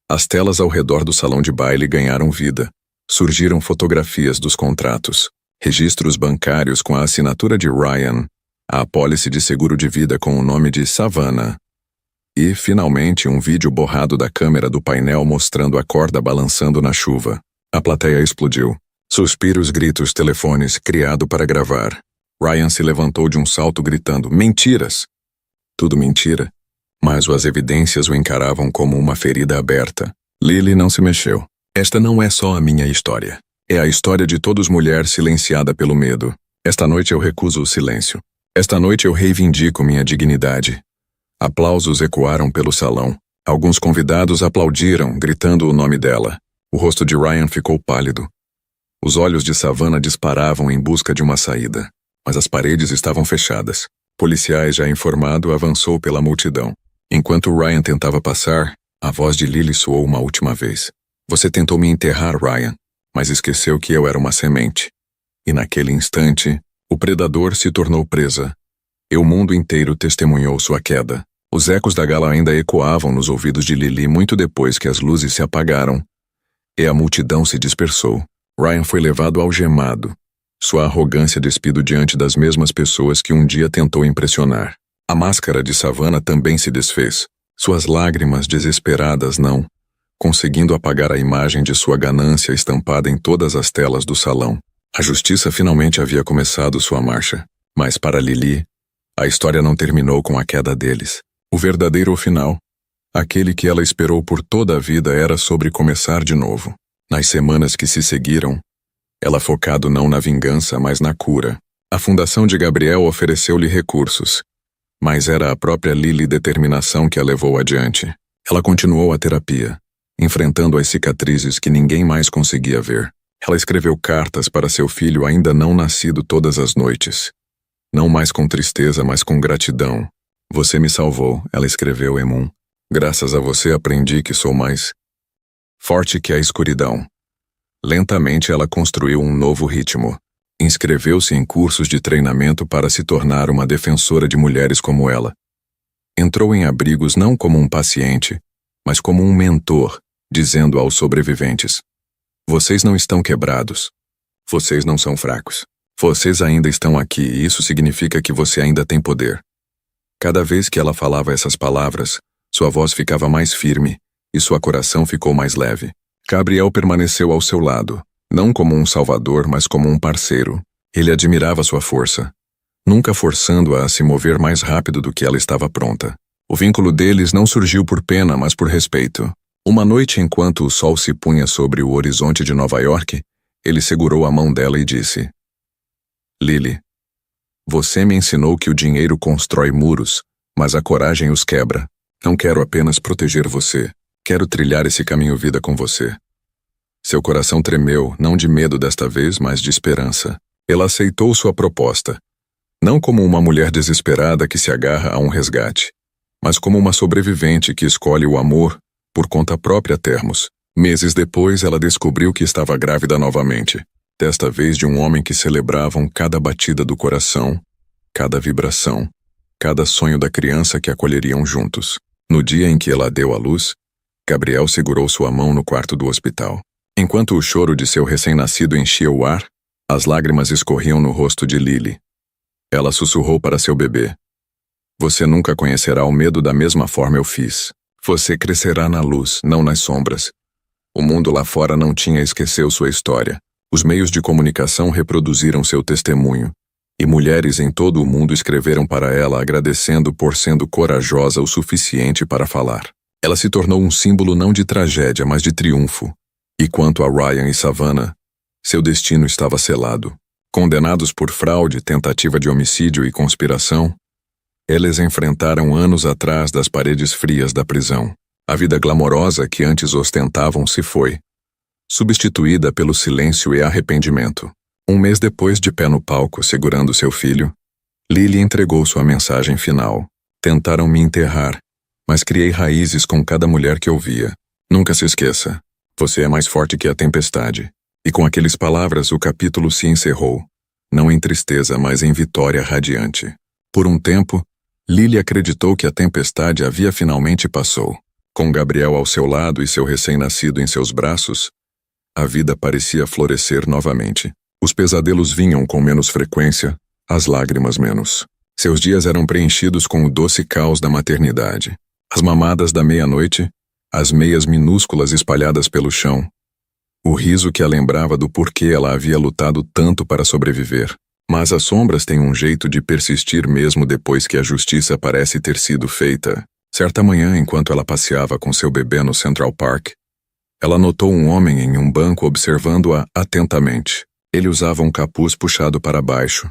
as telas ao redor do salão de baile ganharam vida. Surgiram fotografias dos contratos, registros bancários com a assinatura de Ryan, a apólice de seguro de vida com o nome de Savannah. E, finalmente, um vídeo borrado da câmera do painel mostrando a corda balançando na chuva. A plateia explodiu. Suspiros, gritos, telefones, criado para gravar. Ryan se levantou de um salto gritando, mentiras! Tudo mentira, mas as evidências o encaravam como uma ferida aberta. Lily não se mexeu. Esta não é só a minha história. É a história de todos mulher silenciada pelo medo. Esta noite eu recuso o silêncio. Esta noite eu reivindico minha dignidade. Aplausos ecoaram pelo salão. Alguns convidados aplaudiram, gritando o nome dela. O rosto de Ryan ficou pálido. Os olhos de Savannah disparavam em busca de uma saída. Mas as paredes estavam fechadas. Policiais já informado avançou pela multidão. Enquanto Ryan tentava passar, a voz de Lily soou uma última vez. Você tentou me enterrar, Ryan, mas esqueceu que eu era uma semente. E naquele instante, o predador se tornou presa. E o mundo inteiro testemunhou sua queda. Os ecos da gala ainda ecoavam nos ouvidos de Lily muito depois que as luzes se apagaram. E a multidão se dispersou. Ryan foi levado algemado. Sua arrogância despido diante das mesmas pessoas que um dia tentou impressionar. A máscara de Savannah também se desfez. Suas lágrimas desesperadas não, conseguindo apagar a imagem de sua ganância estampada em todas as telas do salão. A justiça finalmente havia começado sua marcha. Mas para Lily, a história não terminou com a queda deles. O verdadeiro final, aquele que ela esperou por toda a vida, era sobre começar de novo. Nas semanas que se seguiram, ela focado não na vingança, mas na cura. A Fundação de Gabriel ofereceu-lhe recursos, mas era a própria Lily determinação que a levou adiante. Ela continuou a terapia, enfrentando as cicatrizes que ninguém mais conseguia ver. Ela escreveu cartas para seu filho ainda não nascido todas as noites. Não mais com tristeza, mas com gratidão. Você me salvou, ela escreveu Emun. Graças a você aprendi que sou mais forte que a escuridão. Lentamente ela construiu um novo ritmo. Inscreveu-se em cursos de treinamento para se tornar uma defensora de mulheres como ela. Entrou em abrigos não como um paciente, mas como um mentor, dizendo aos sobreviventes: vocês não estão quebrados. Vocês não são fracos. Vocês ainda estão aqui e isso significa que você ainda tem poder. Cada vez que ela falava essas palavras, sua voz ficava mais firme e sua coração ficou mais leve. Gabriel permaneceu ao seu lado, não como um salvador, mas como um parceiro. Ele admirava sua força, nunca forçando-a a se mover mais rápido do que ela estava pronta. O vínculo deles não surgiu por pena, mas por respeito. Uma noite, enquanto o sol se punha sobre o horizonte de Nova York, ele segurou a mão dela e disse: Lily, você me ensinou que o dinheiro constrói muros, mas a coragem os quebra. Não quero apenas proteger você. Quero trilhar esse caminho vida com você. Seu coração tremeu, não de medo desta vez, mas de esperança. Ela aceitou sua proposta, não como uma mulher desesperada que se agarra a um resgate, mas como uma sobrevivente que escolhe o amor por conta própria a termos. Meses depois, ela descobriu que estava grávida novamente, desta vez de um homem que celebravam cada batida do coração, cada vibração, cada sonho da criança que acolheriam juntos. No dia em que ela deu à luz, Gabriel segurou sua mão no quarto do hospital. Enquanto o choro de seu recém-nascido enchia o ar, as lágrimas escorriam no rosto de Lily. Ela sussurrou para seu bebê: você nunca conhecerá o medo da mesma forma eu fiz. Você crescerá na luz, não nas sombras. O mundo lá fora não tinha esquecido sua história. Os meios de comunicação reproduziram seu testemunho, e mulheres em todo o mundo escreveram para ela agradecendo por sendo corajosa o suficiente para falar. Ela se tornou um símbolo não de tragédia, mas de triunfo. E quanto a Ryan e Savannah, seu destino estava selado. Condenados por fraude, tentativa de homicídio e conspiração, eles enfrentaram anos atrás das paredes frias da prisão. A vida glamourosa que antes ostentavam se foi, substituída pelo silêncio e arrependimento. Um mês depois, de pé no palco, segurando seu filho, Lily entregou sua mensagem final. Tentaram me enterrar, mas criei raízes com cada mulher que ouvia. Nunca se esqueça, você é mais forte que a tempestade. E com aquelas palavras o capítulo se encerrou, não em tristeza, mas em vitória radiante. Por um tempo, Lily acreditou que a tempestade havia finalmente passou. Com Gabriel ao seu lado e seu recém-nascido em seus braços, a vida parecia florescer novamente. Os pesadelos vinham com menos frequência, as lágrimas menos. Seus dias eram preenchidos com o doce caos da maternidade. As mamadas da meia-noite, as meias minúsculas espalhadas pelo chão, o riso que a lembrava do porquê ela havia lutado tanto para sobreviver. Mas as sombras têm um jeito de persistir mesmo depois que a justiça parece ter sido feita. Certa manhã, enquanto ela passeava com seu bebê no Central Park, ela notou um homem em um banco observando-a atentamente. Ele usava um capuz puxado para baixo,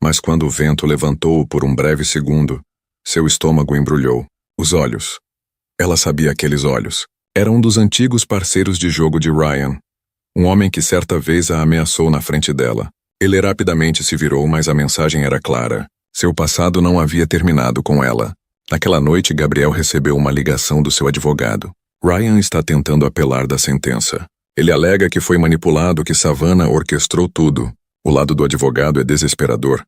mas quando o vento levantou-o por um breve segundo, seu estômago embrulhou. Os olhos. Ela sabia aqueles olhos. Era um dos antigos parceiros de jogo de Ryan, um homem que certa vez a ameaçou na frente dela. Ele rapidamente se virou, mas a mensagem era clara. Seu passado não havia terminado com ela. Naquela noite, Gabriel recebeu uma ligação do seu advogado. Ryan está tentando apelar da sentença. Ele alega que foi manipulado, que Savannah orquestrou tudo. O lado do advogado é desesperador,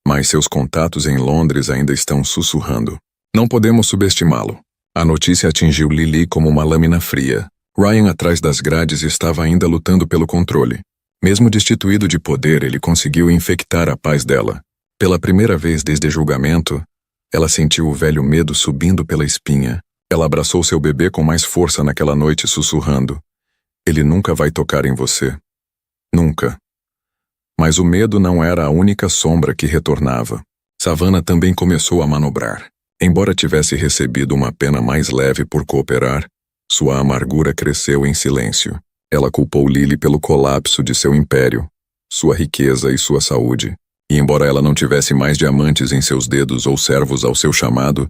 mas seus contatos em Londres ainda estão sussurrando. Não podemos subestimá-lo. A notícia atingiu Lily como uma lâmina fria. Ryan, atrás das grades, estava ainda lutando pelo controle. Mesmo destituído de poder, ele conseguiu infectar a paz dela. Pela primeira vez desde o julgamento, ela sentiu o velho medo subindo pela espinha. Ela abraçou seu bebê com mais força naquela noite, sussurrando: ele nunca vai tocar em você. Nunca. Mas o medo não era a única sombra que retornava. Savannah também começou a manobrar. Embora tivesse recebido uma pena mais leve por cooperar, sua amargura cresceu em silêncio. Ela culpou Lily pelo colapso de seu império, sua riqueza e sua saúde. E embora ela não tivesse mais diamantes em seus dedos ou servos ao seu chamado,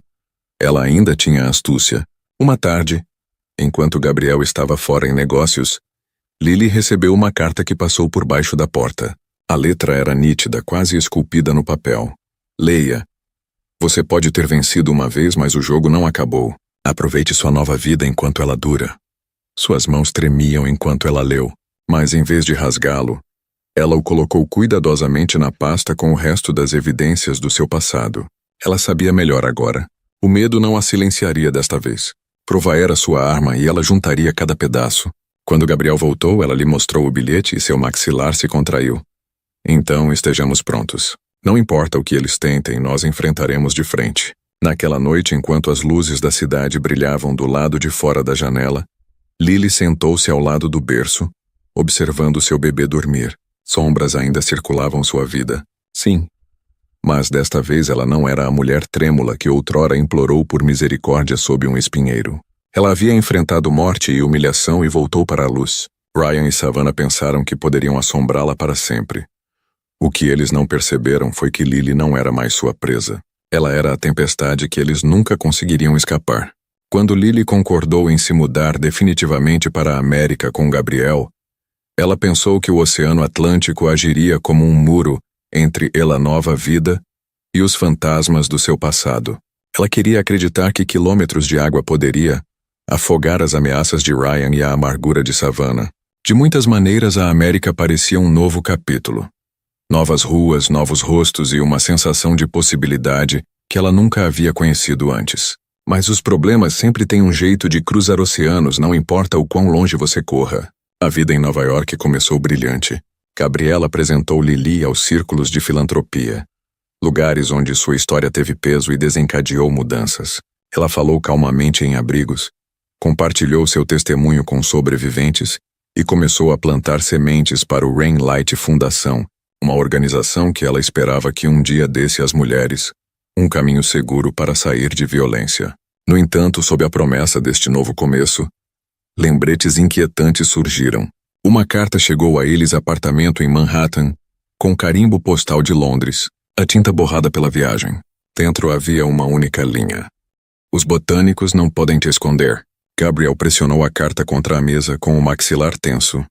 ela ainda tinha astúcia. Uma tarde, enquanto Gabriel estava fora em negócios, Lily recebeu uma carta que passou por baixo da porta. A letra era nítida, quase esculpida no papel. Leia. Você pode ter vencido uma vez, mas o jogo não acabou. Aproveite sua nova vida enquanto ela dura. Suas mãos tremiam enquanto ela leu, mas em vez de rasgá-lo, ela o colocou cuidadosamente na pasta com o resto das evidências do seu passado. Ela sabia melhor agora. O medo não a silenciaria desta vez. Provaera sua arma e ela juntaria cada pedaço. Quando Gabriel voltou, ela lhe mostrou o bilhete e seu maxilar se contraiu. Então estejamos prontos. Não importa o que eles tentem, nós enfrentaremos de frente. Naquela noite, enquanto as luzes da cidade brilhavam do lado de fora da janela, Lily sentou-se ao lado do berço, observando seu bebê dormir. Sombras ainda circulavam sua vida. Sim. Mas desta vez ela não era a mulher trêmula que outrora implorou por misericórdia sob um espinheiro. Ela havia enfrentado morte e humilhação e voltou para a luz. Ryan e Savannah pensaram que poderiam assombrá-la para sempre. O que eles não perceberam foi que Lily não era mais sua presa. Ela era a tempestade que eles nunca conseguiriam escapar. Quando Lily concordou em se mudar definitivamente para a América com Gabriel, ela pensou que o Oceano Atlântico agiria como um muro entre ela nova vida e os fantasmas do seu passado. Ela queria acreditar que quilômetros de água poderia afogar as ameaças de Ryan e a amargura de Savannah. De muitas maneiras, a América parecia um novo capítulo. Novas ruas, novos rostos e uma sensação de possibilidade que ela nunca havia conhecido antes. Mas os problemas sempre têm um jeito de cruzar oceanos, não importa o quão longe você corra. A vida em Nova York começou brilhante. Gabriela apresentou Lily aos círculos de filantropia, lugares onde sua história teve peso e desencadeou mudanças. Ela falou calmamente em abrigos, compartilhou seu testemunho com sobreviventes e começou a plantar sementes para o Rain Light Fundação, uma organização que ela esperava que um dia desse às mulheres um caminho seguro para sair de violência. No entanto, sob a promessa deste novo começo, lembretes inquietantes surgiram. Uma carta chegou a eles apartamento em Manhattan, com carimbo postal de Londres, a tinta borrada pela viagem. Dentro havia uma única linha. Os botânicos não podem te esconder. Gabriel pressionou a carta contra a mesa com o maxilar tenso.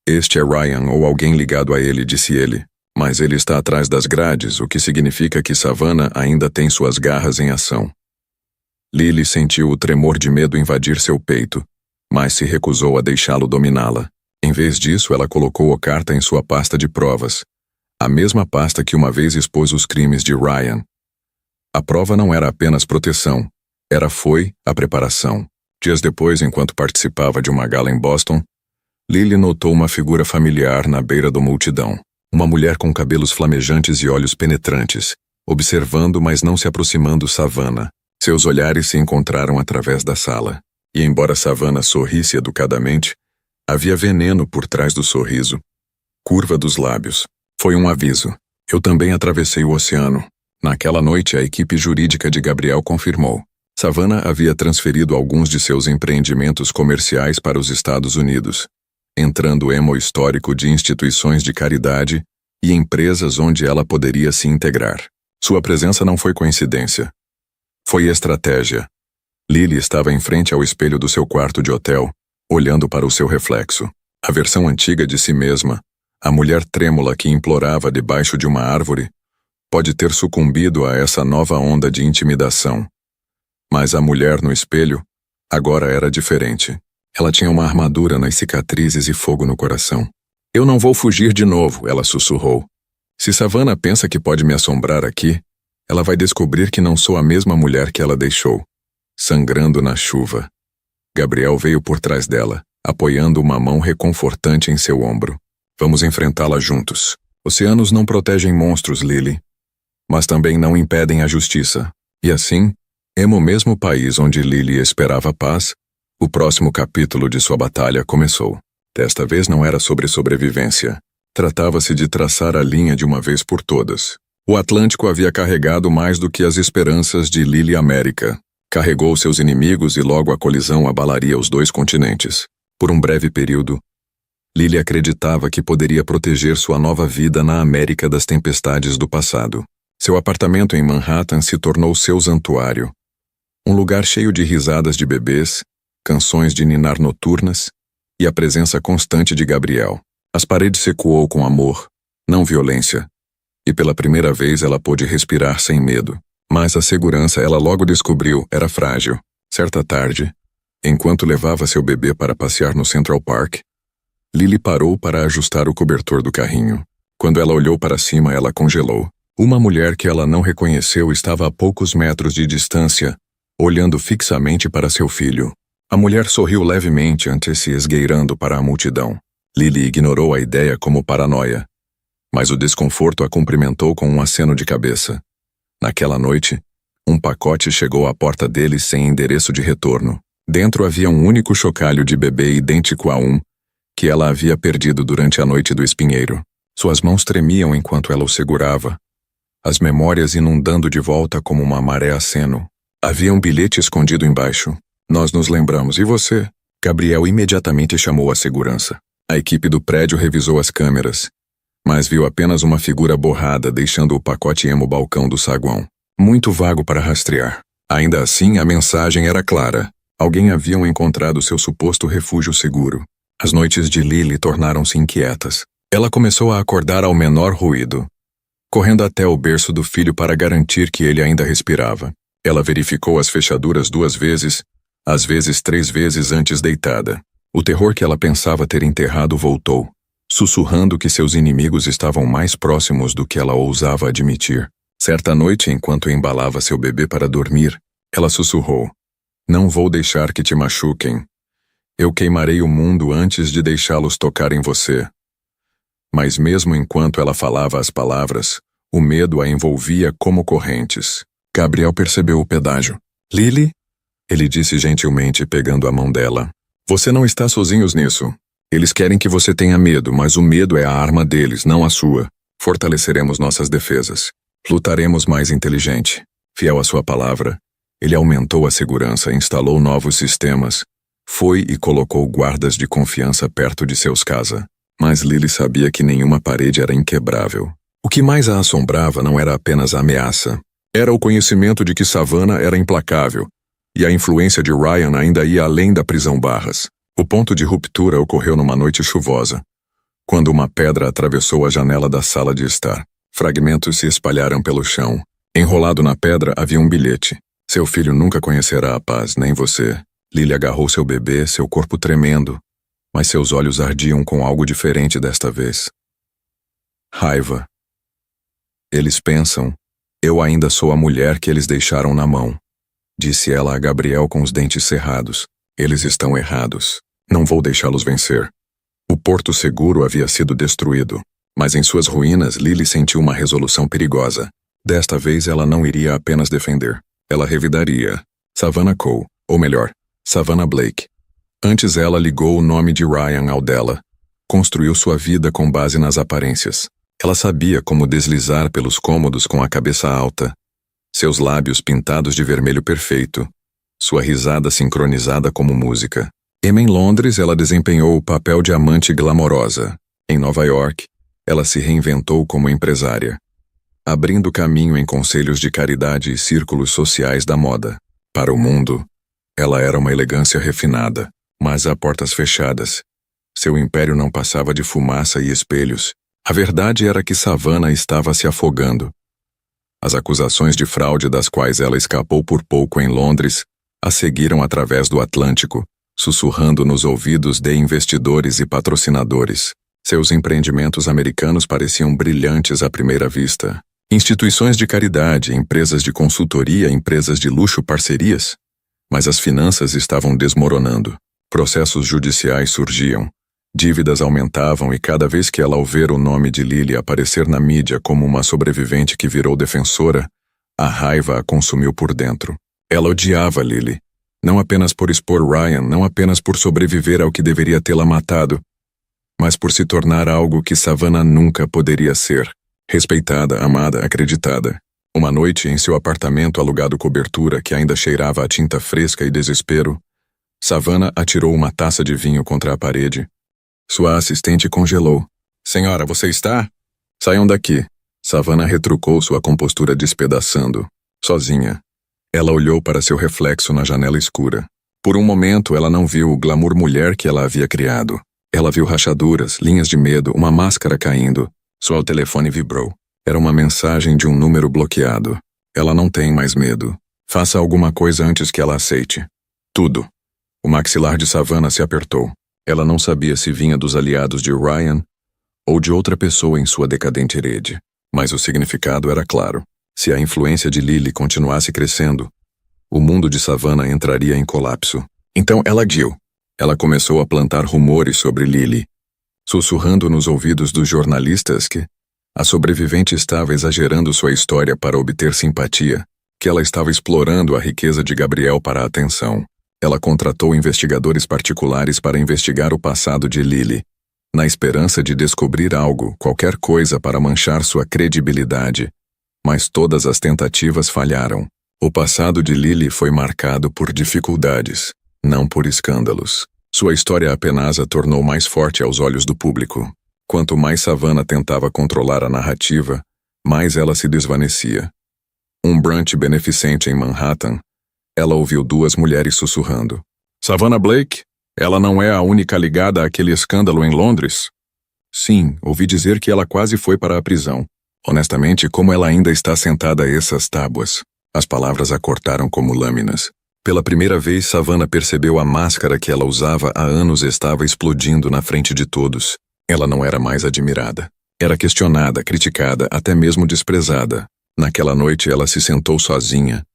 Este é Ryan ou alguém ligado a ele, disse ele. Mas ele está atrás das grades, o que significa que Savannah ainda tem suas garras em ação. Lily sentiu o tremor de medo invadir seu peito, mas se recusou a deixá-lo dominá-la. Em vez disso, ela colocou a carta em sua pasta de provas, a mesma pasta que uma vez expôs os crimes de Ryan. A prova não era apenas proteção, foi a preparação. Dias depois, enquanto participava de uma gala em Boston, Lily notou uma figura familiar na beira da multidão. Uma mulher com cabelos flamejantes e olhos penetrantes, observando, mas não se aproximando Savannah. Seus olhares se encontraram através da sala. E embora Savannah sorrisse educadamente, havia veneno por trás do sorriso. Curva dos lábios. Foi um aviso. Eu também atravessei o oceano. Naquela noite, a equipe jurídica de Gabriel confirmou. Savannah havia transferido alguns de seus empreendimentos comerciais para os Estados Unidos, entrando emo histórico de instituições de caridade e empresas onde ela poderia se integrar. Sua presença não foi coincidência. Foi estratégia. Lily estava em frente ao espelho do seu quarto de hotel, olhando para o seu reflexo. A versão antiga de si mesma, a mulher trêmula que implorava debaixo de uma árvore, pode ter sucumbido a essa nova onda de intimidação. Mas a mulher no espelho agora era diferente. Ela tinha uma armadura nas cicatrizes e fogo no coração. Eu não vou fugir de novo, ela sussurrou. Se Savannah pensa que pode me assombrar aqui, ela vai descobrir que não sou a mesma mulher que ela deixou, sangrando na chuva. Gabriel veio por trás dela, apoiando uma mão reconfortante em seu ombro. Vamos enfrentá-la juntos. Oceanos não protegem monstros, Lily, mas também não impedem a justiça. E assim, emo mesmo país onde Lily esperava paz, o próximo capítulo de sua batalha começou. Desta vez não era sobre sobrevivência. Tratava-se de traçar a linha de uma vez por todas. O Atlântico havia carregado mais do que as esperanças de Lily América. Carregou seus inimigos e logo a colisão abalaria os dois continentes. Por um breve período, Lily acreditava que poderia proteger sua nova vida na América das tempestades do passado. Seu apartamento em Manhattan se tornou seu santuário. Um lugar cheio de risadas de bebês, canções de ninar noturnas e a presença constante de Gabriel. As paredes ecoou com amor, não violência, e pela primeira vez ela pôde respirar sem medo. Mas a segurança, ela logo descobriu, era frágil. Certa tarde, enquanto levava seu bebê para passear no Central Park, Lily parou para ajustar o cobertor do carrinho. Quando ela olhou para cima, ela congelou. Uma mulher que ela não reconheceu estava a poucos metros de distância, olhando fixamente para seu filho. A mulher sorriu levemente antes se esgueirando para a multidão. Lily ignorou a ideia como paranoia, mas o desconforto a cumprimentou com um aceno de cabeça. Naquela noite, um pacote chegou à porta deles sem endereço de retorno. Dentro havia um único chocalho de bebê idêntico a um que ela havia perdido durante a noite do espinheiro. Suas mãos tremiam enquanto ela o segurava, as memórias inundando de volta como uma maré a seno. Havia um bilhete escondido embaixo. Nós nos lembramos, e você? Gabriel imediatamente chamou a segurança. A equipe do prédio revisou as câmeras, mas viu apenas uma figura borrada deixando o pacote emo balcão do saguão. Muito vago para rastrear. Ainda assim, a mensagem era clara. Alguém havia encontrado seu suposto refúgio seguro. As noites de Lily tornaram-se inquietas. Ela começou a acordar ao menor ruído, correndo até o berço do filho para garantir que ele ainda respirava. Ela verificou as fechaduras 2 vezes, às vezes 3 vezes antes deitada. O terror que ela pensava ter enterrado voltou, sussurrando que seus inimigos estavam mais próximos do que ela ousava admitir. Certa noite, enquanto embalava seu bebê para dormir, ela sussurrou: "Não vou deixar que te machuquem. Eu queimarei o mundo antes de deixá-los tocar em você." Mas mesmo enquanto ela falava as palavras, o medo a envolvia como correntes. Gabriel percebeu o pedágio. "Lily?" Ele disse gentilmente, pegando a mão dela. "Você não está sozinhos nisso. Eles querem que você tenha medo, mas o medo é a arma deles, não a sua. Fortaleceremos nossas defesas. Lutaremos mais inteligente." Fiel à sua palavra, ele aumentou a segurança, instalou novos sistemas, foi e colocou guardas de confiança perto de seus casa. Mas Lily sabia que nenhuma parede era inquebrável. O que mais a assombrava não era apenas a ameaça. Era o conhecimento de que Savannah era implacável, e a influência de Ryan ainda ia além da prisão Barras. O ponto de ruptura ocorreu numa noite chuvosa, quando uma pedra atravessou a janela da sala de estar. Fragmentos se espalharam pelo chão. Enrolado na pedra havia um bilhete. "Seu filho nunca conhecerá a paz, nem você." Lily agarrou seu bebê, seu corpo tremendo, mas seus olhos ardiam com algo diferente desta vez. Raiva. "Eles pensam, eu ainda sou a mulher que eles deixaram na mão", disse ela a Gabriel com os dentes cerrados. "Eles estão errados. Não vou deixá-los vencer." O porto seguro havia sido destruído, mas em suas ruínas Lily sentiu uma resolução perigosa. Desta vez ela não iria apenas defender. Ela revidaria Savannah Cole, ou melhor, Savannah Blake. Antes ela ligou o nome de Ryan ao dela. Construiu sua vida com base nas aparências. Ela sabia como deslizar pelos cômodos com a cabeça alta, seus lábios pintados de vermelho perfeito, sua risada sincronizada como música. Em Londres, ela desempenhou o papel de amante glamourosa. Em Nova York, ela se reinventou como empresária, abrindo caminho em conselhos de caridade e círculos sociais da moda. Para o mundo, ela era uma elegância refinada, mas a portas fechadas. Seu império não passava de fumaça e espelhos. A verdade era que Savannah estava se afogando. As acusações de fraude das quais ela escapou por pouco em Londres a seguiram através do Atlântico, sussurrando nos ouvidos de investidores e patrocinadores. Seus empreendimentos americanos pareciam brilhantes à primeira vista. Instituições de caridade, empresas de consultoria, empresas de luxo, parcerias. Mas as finanças estavam desmoronando. Processos judiciais surgiam. Dívidas aumentavam e cada vez que ela ouvir o nome de Lily aparecer na mídia como uma sobrevivente que virou defensora, a raiva a consumiu por dentro. Ela odiava Lily. Não apenas por expor Ryan, não apenas por sobreviver ao que deveria tê-la matado, mas por se tornar algo que Savannah nunca poderia ser. Respeitada, amada, acreditada. Uma noite, em seu apartamento alugado cobertura que ainda cheirava a tinta fresca e desespero, Savannah atirou uma taça de vinho contra a parede. Sua assistente congelou. "Senhora, você está?" "Saiam daqui." Savannah retrucou, sua compostura despedaçando. Sozinha. Ela olhou para seu reflexo na janela escura. Por um momento, ela não viu o glamour mulher que ela havia criado. Ela viu rachaduras, linhas de medo, uma máscara caindo. Seu telefone vibrou. Era uma mensagem de um número bloqueado. Ela não tem mais medo. Faça alguma coisa antes que ela aceite. Tudo. O maxilar de Savannah se apertou. Ela não sabia se vinha dos aliados de Ryan ou de outra pessoa em sua decadente rede. Mas o significado era claro. Se a influência de Lily continuasse crescendo, o mundo de Savannah entraria em colapso. Então ela agiu. Ela começou a plantar rumores sobre Lily, sussurrando nos ouvidos dos jornalistas que a sobrevivente estava exagerando sua história para obter simpatia, que ela estava explorando a riqueza de Gabriel para a atenção. Ela contratou investigadores particulares para investigar o passado de Lily, na esperança de descobrir algo, qualquer coisa para manchar sua credibilidade. Mas todas as tentativas falharam. O passado de Lily foi marcado por dificuldades, não por escândalos. Sua história apenas a tornou mais forte aos olhos do público. Quanto mais Savannah tentava controlar a narrativa, mais ela se desvanecia. Um brunch beneficente em Manhattan, ela ouviu duas mulheres sussurrando. Savannah Blake? Ela não é a única ligada àquele escândalo em Londres? Sim, ouvi dizer que ela quase foi para a prisão. Honestamente, como ela ainda está sentada a essas tábuas? As palavras a cortaram como lâminas. Pela primeira vez, Savannah percebeu a máscara que ela usava há anos estava explodindo na frente de todos. Ela não era mais admirada. Era questionada, criticada, até mesmo desprezada. Naquela noite, ela se sentou sozinha,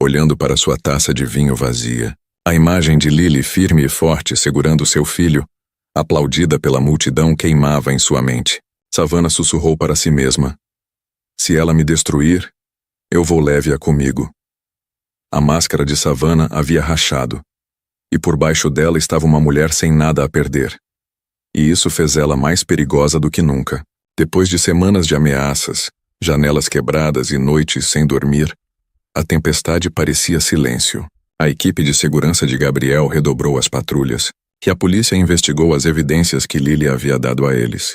olhando para sua taça de vinho vazia. A imagem de Lily firme e forte segurando seu filho, aplaudida pela multidão, queimava em sua mente. Savannah sussurrou para si mesma. Se ela me destruir, eu vou leve-a comigo. A máscara de Savannah havia rachado, e por baixo dela estava uma mulher sem nada a perder. E isso fez ela mais perigosa do que nunca. Depois de semanas de ameaças, janelas quebradas e noites sem dormir, a tempestade parecia silêncio. A equipe de segurança de Gabriel redobrou as patrulhas, e a polícia investigou as evidências que Lily havia dado a eles.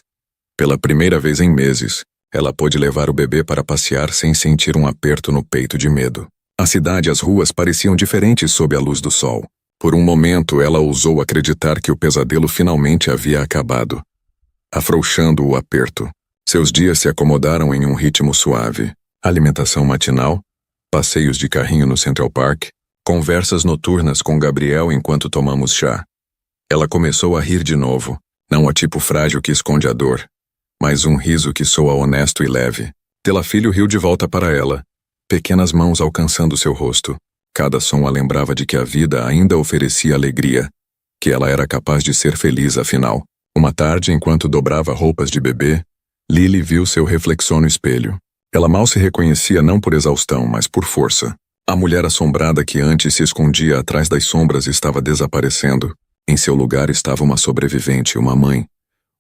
Pela primeira vez em meses, ela pôde levar o bebê para passear sem sentir um aperto no peito de medo. A cidade e as ruas pareciam diferentes sob a luz do sol. Por um momento, ela ousou acreditar que o pesadelo finalmente havia acabado, afrouxando o aperto. Seus dias se acomodaram em um ritmo suave. Alimentação matinal, passeios de carrinho no Central Park, conversas noturnas com Gabriel enquanto tomamos chá. Ela começou a rir de novo, não a tipo frágil que esconde a dor, mas um riso que soa honesto e leve. Tela Filho riu de volta para ela, pequenas mãos alcançando seu rosto. Cada som a lembrava de que a vida ainda oferecia alegria, que ela era capaz de ser feliz afinal. Uma tarde, enquanto dobrava roupas de bebê, Lily viu seu reflexo no espelho. Ela mal se reconhecia não por exaustão, mas por força. A mulher assombrada que antes se escondia atrás das sombras estava desaparecendo. Em seu lugar estava uma sobrevivente, uma mãe.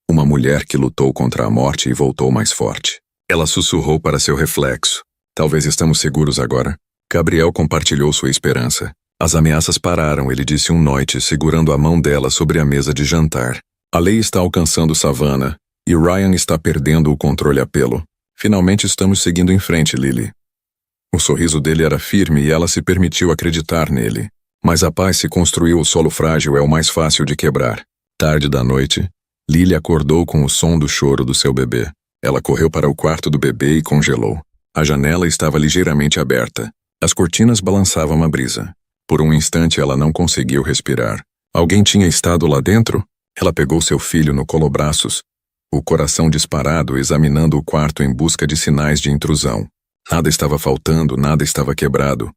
Uma mulher que lutou contra a morte e voltou mais forte. Ela sussurrou para seu reflexo. Talvez estamos seguros agora. Gabriel compartilhou sua esperança. As ameaças pararam, ele disse um noite, segurando a mão dela sobre a mesa de jantar. A lei está alcançando Savannah, e Ryan está perdendo o controle a pelo. Finalmente estamos seguindo em frente, Lily. O sorriso dele era firme e ela se permitiu acreditar nele. Mas a paz se construiu, o solo frágil é o mais fácil de quebrar. Tarde da noite, Lily acordou com o som do choro do seu bebê. Ela correu para o quarto do bebê e congelou. A janela estava ligeiramente aberta. As cortinas balançavam a brisa. Por um instante ela não conseguiu respirar. Alguém tinha estado lá dentro? Ela pegou seu filho no colo-braços, o coração disparado, examinando o quarto em busca de sinais de intrusão. Nada estava faltando, nada estava quebrado.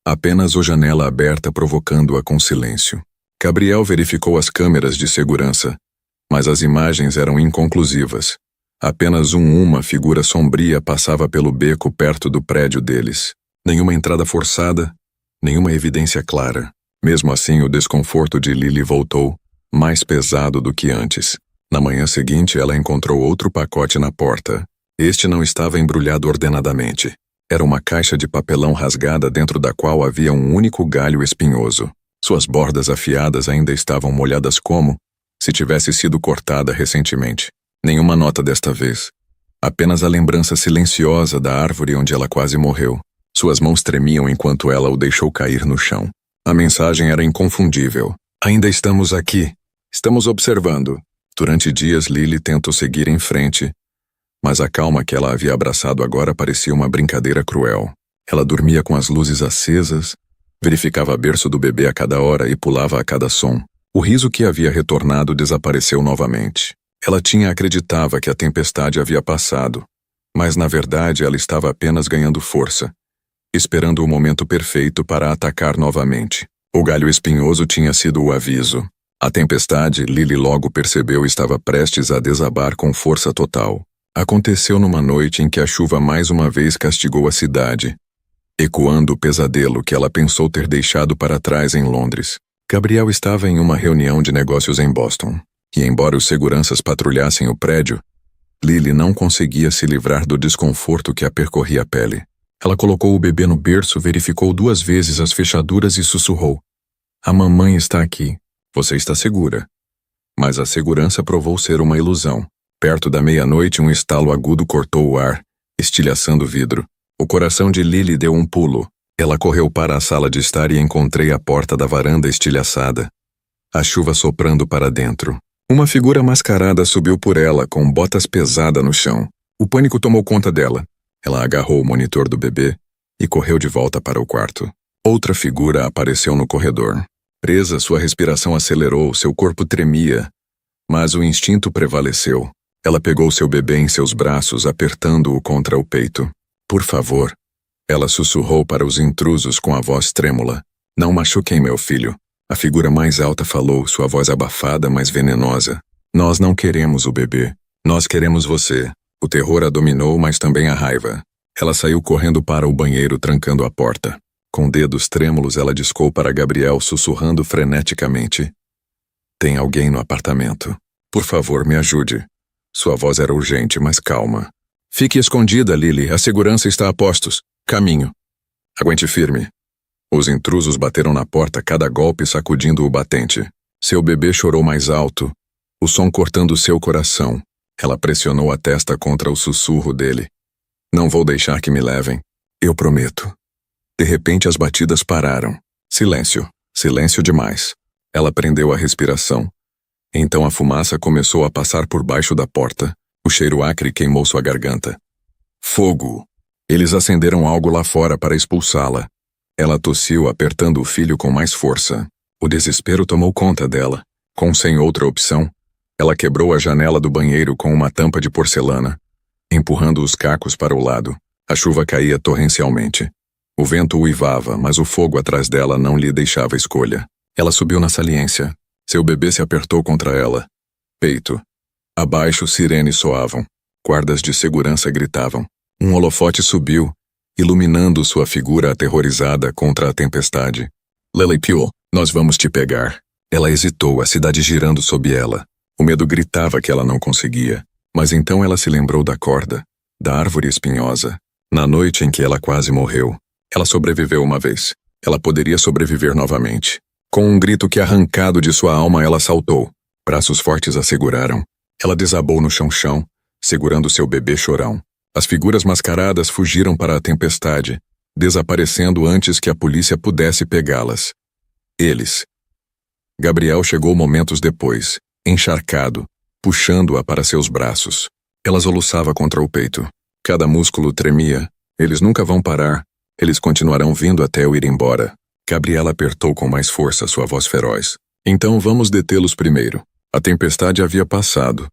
Apenas a janela aberta provocando-a com silêncio. Gabriel verificou as câmeras de segurança, mas as imagens eram inconclusivas. Apenas uma figura sombria passava pelo beco perto do prédio deles. Nenhuma entrada forçada, nenhuma evidência clara. Mesmo assim, o desconforto de Lily voltou, mais pesado do que antes. Na manhã seguinte, ela encontrou outro pacote na porta. Este não estava embrulhado ordenadamente. Era uma caixa de papelão rasgada dentro da qual havia um único galho espinhoso. Suas bordas afiadas ainda estavam molhadas como se tivesse sido cortada recentemente. Nenhuma nota desta vez. Apenas a lembrança silenciosa da árvore onde ela quase morreu. Suas mãos tremiam enquanto ela o deixou cair no chão. A mensagem era inconfundível. Ainda estamos aqui. Estamos observando. Durante dias, Lily tentou seguir em frente, mas a calma que ela havia abraçado agora parecia uma brincadeira cruel. Ela dormia com as luzes acesas, verificava o berço do bebê a cada hora e pulava a cada som. O riso que havia retornado desapareceu novamente. Ela acreditava que a tempestade havia passado, mas na verdade ela estava apenas ganhando força, esperando o momento perfeito para atacar novamente. O galho espinhoso tinha sido o aviso. A tempestade, Lily logo percebeu, estava prestes a desabar com força total. Aconteceu numa noite em que a chuva mais uma vez castigou a cidade, ecoando o pesadelo que ela pensou ter deixado para trás em Londres. Gabriel estava em uma reunião de negócios em Boston, e embora os seguranças patrulhassem o prédio, Lily não conseguia se livrar do desconforto que a percorria a pele. Ela colocou o bebê no berço, verificou 2 vezes as fechaduras e sussurrou: "A mamãe está aqui. Você está segura." Mas a segurança provou ser uma ilusão. Perto da meia-noite, um estalo agudo cortou o ar, estilhaçando o vidro. O coração de Lily deu um pulo. Ela correu para a sala de estar e encontrei a porta da varanda estilhaçada, a chuva soprando para dentro. Uma figura mascarada subiu por ela, com botas pesadas no chão. O pânico tomou conta dela. Ela agarrou o monitor do bebê e correu de volta para o quarto. Outra figura apareceu no corredor. Presa, sua respiração acelerou, seu corpo tremia, mas o instinto prevaleceu. Ela pegou seu bebê em seus braços, apertando-o contra o peito. "Por favor," ela sussurrou para os intrusos com a voz trêmula. "Não machuquem meu filho." A figura mais alta falou, sua voz abafada, mas venenosa. "Nós não queremos o bebê. Nós queremos você." O terror a dominou, mas também a raiva. Ela saiu correndo para o banheiro, trancando a porta. Com dedos trêmulos, ela discou para Gabriel, sussurrando freneticamente: "Tem alguém no apartamento. Por favor, me ajude." Sua voz era urgente, mas calma. "Fique escondida, Lily. A segurança está a postos. Caminho." "Aguente firme." Os intrusos bateram na porta, cada golpe sacudindo o batente. Seu bebê chorou mais alto, o som cortando seu coração. Ela pressionou a testa contra o sussurro dele. "Não vou deixar que me levem. Eu prometo." De repente as batidas pararam. Silêncio. Silêncio demais. Ela prendeu a respiração. Então a fumaça começou a passar por baixo da porta. O cheiro acre queimou sua garganta. Fogo! Eles acenderam algo lá fora para expulsá-la. Ela tossiu, apertando o filho com mais força. O desespero tomou conta dela. Sem outra opção, ela quebrou a janela do banheiro com uma tampa de porcelana, empurrando os cacos para o lado. A chuva caía torrencialmente. O vento uivava, mas o fogo atrás dela não lhe deixava escolha. Ela subiu na saliência. Seu bebê se apertou contra ela. Peito. Abaixo, sirenes soavam. Guardas de segurança gritavam. Um holofote subiu, iluminando sua figura aterrorizada contra a tempestade. "Lily Pule, nós vamos te pegar." Ela hesitou, a cidade girando sob ela. O medo gritava que ela não conseguia. Mas então ela se lembrou da corda, da árvore espinhosa. Na noite em que ela quase morreu, ela sobreviveu uma vez. Ela poderia sobreviver novamente. Com um grito que arrancado de sua alma, ela saltou. Braços fortes a seguraram. Ela desabou no chão, segurando seu bebê chorão. As figuras mascaradas fugiram para a tempestade, desaparecendo antes que a polícia pudesse pegá-las. Eles. Gabriel chegou momentos depois, encharcado, puxando-a para seus braços. Ela soluçava contra o peito. Cada músculo tremia. Eles nunca vão parar. Eles continuarão vindo até eu ir embora. Gabriela apertou com mais força sua voz feroz. Então vamos detê-los primeiro. A tempestade havia passado.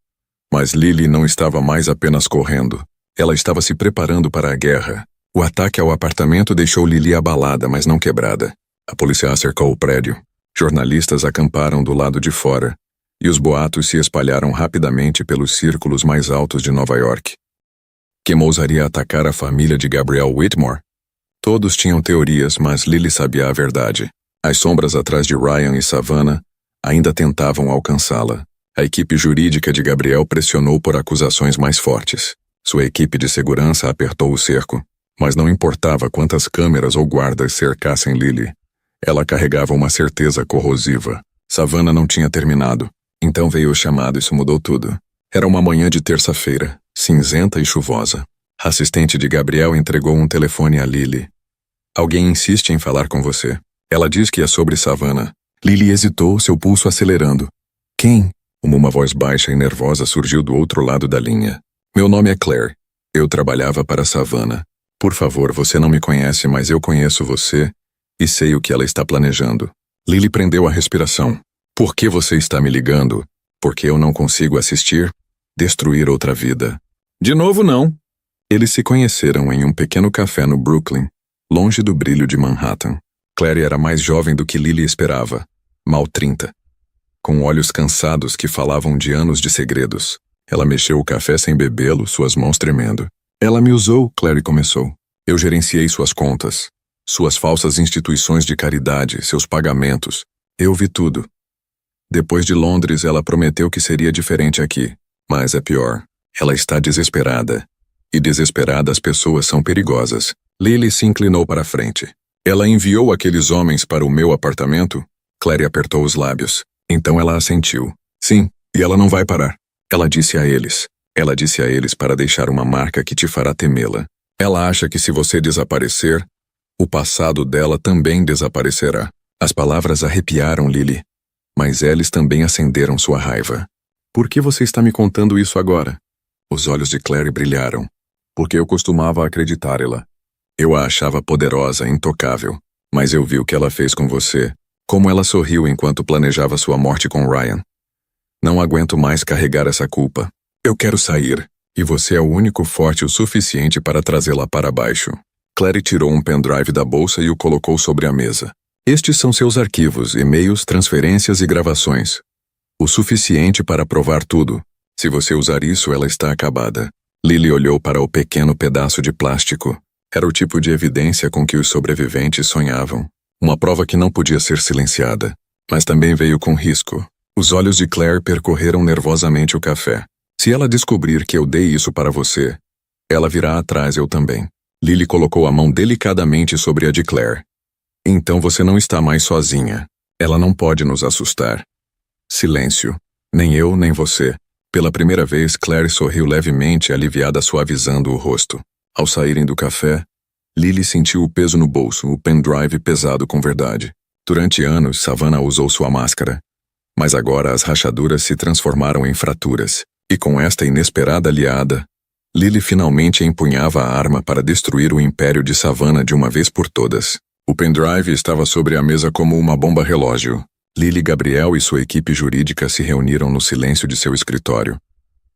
Mas Lily não estava mais apenas correndo. Ela estava se preparando para a guerra. O ataque ao apartamento deixou Lily abalada, mas não quebrada. A polícia cercou o prédio. Jornalistas acamparam do lado de fora. E os boatos se espalharam rapidamente pelos círculos mais altos de Nova York. Quem ousaria atacar a família de Gabriel Whitmore? Todos tinham teorias, mas Lily sabia a verdade. As sombras atrás de Ryan e Savannah ainda tentavam alcançá-la. A equipe jurídica de Gabriel pressionou por acusações mais fortes. Sua equipe de segurança apertou o cerco, mas não importava quantas câmeras ou guardas cercassem Lily. Ela carregava uma certeza corrosiva. Savannah não tinha terminado. Então veio o chamado e isso mudou tudo. Era uma manhã de terça-feira, cinzenta e chuvosa. A assistente de Gabriel entregou um telefone a Lily. "Alguém insiste em falar com você." Ela diz que é sobre Savannah. Lily hesitou, seu pulso acelerando. Quem? Uma voz baixa e nervosa surgiu do outro lado da linha. Meu nome é Claire. Eu trabalhava para Savannah. Por favor, você não me conhece, mas eu conheço você e sei o que ela está planejando. Lily prendeu a respiração. Por que você está me ligando? Porque eu não consigo assistir? Destruir outra vida. De novo, não. Eles se conheceram em um pequeno café no Brooklyn, longe do brilho de Manhattan. Claire era mais jovem do que Lily esperava, mal 30. Com olhos cansados que falavam de anos de segredos. Ela mexeu o café sem bebê-lo, suas mãos tremendo. Ela me usou, Claire começou. Eu gerenciei suas contas, suas falsas instituições de caridade, seus pagamentos. Eu vi tudo. Depois de Londres, ela prometeu que seria diferente aqui. Mas é pior. Ela está desesperada. E desesperadas pessoas são perigosas. Lily se inclinou para a frente. Ela enviou aqueles homens para o meu apartamento? Claire apertou os lábios. Então ela assentiu. Sim, e ela não vai parar. Ela disse a eles. Ela disse a eles para deixar uma marca que te fará temê-la. Ela acha que se você desaparecer, o passado dela também desaparecerá. As palavras arrepiaram Lily. Mas eles também acenderam sua raiva. Por que você está me contando isso agora? Os olhos de Claire brilharam. Porque eu costumava acreditar-la. Eu a achava poderosa, intocável. Mas eu vi o que ela fez com você. Como ela sorriu enquanto planejava sua morte com Ryan. Não aguento mais carregar essa culpa. Eu quero sair. E você é o único forte o suficiente para trazê-la para baixo. Claire tirou um pendrive da bolsa e o colocou sobre a mesa. Estes são seus arquivos, e-mails, transferências e gravações. O suficiente para provar tudo. Se você usar isso, ela está acabada. Lily olhou para o pequeno pedaço de plástico. Era o tipo de evidência com que os sobreviventes sonhavam. Uma prova que não podia ser silenciada. Mas também veio com risco. Os olhos de Claire percorreram nervosamente o café. Se ela descobrir que eu dei isso para você, ela virá atrás eu também. Lily colocou a mão delicadamente sobre a de Claire. Então você não está mais sozinha. Ela não pode nos assustar. Silêncio. Nem eu, nem você. Pela primeira vez, Claire sorriu levemente, aliviada, suavizando o rosto. Ao saírem do café, Lily sentiu o peso no bolso, o pendrive pesado com verdade. Durante anos, Savannah usou sua máscara. Mas agora as rachaduras se transformaram em fraturas. E com esta inesperada aliada, Lily finalmente empunhava a arma para destruir o império de Savannah de uma vez por todas. O pendrive estava sobre a mesa como uma bomba-relógio. Lily Gabriel e sua equipe jurídica se reuniram no silêncio de seu escritório.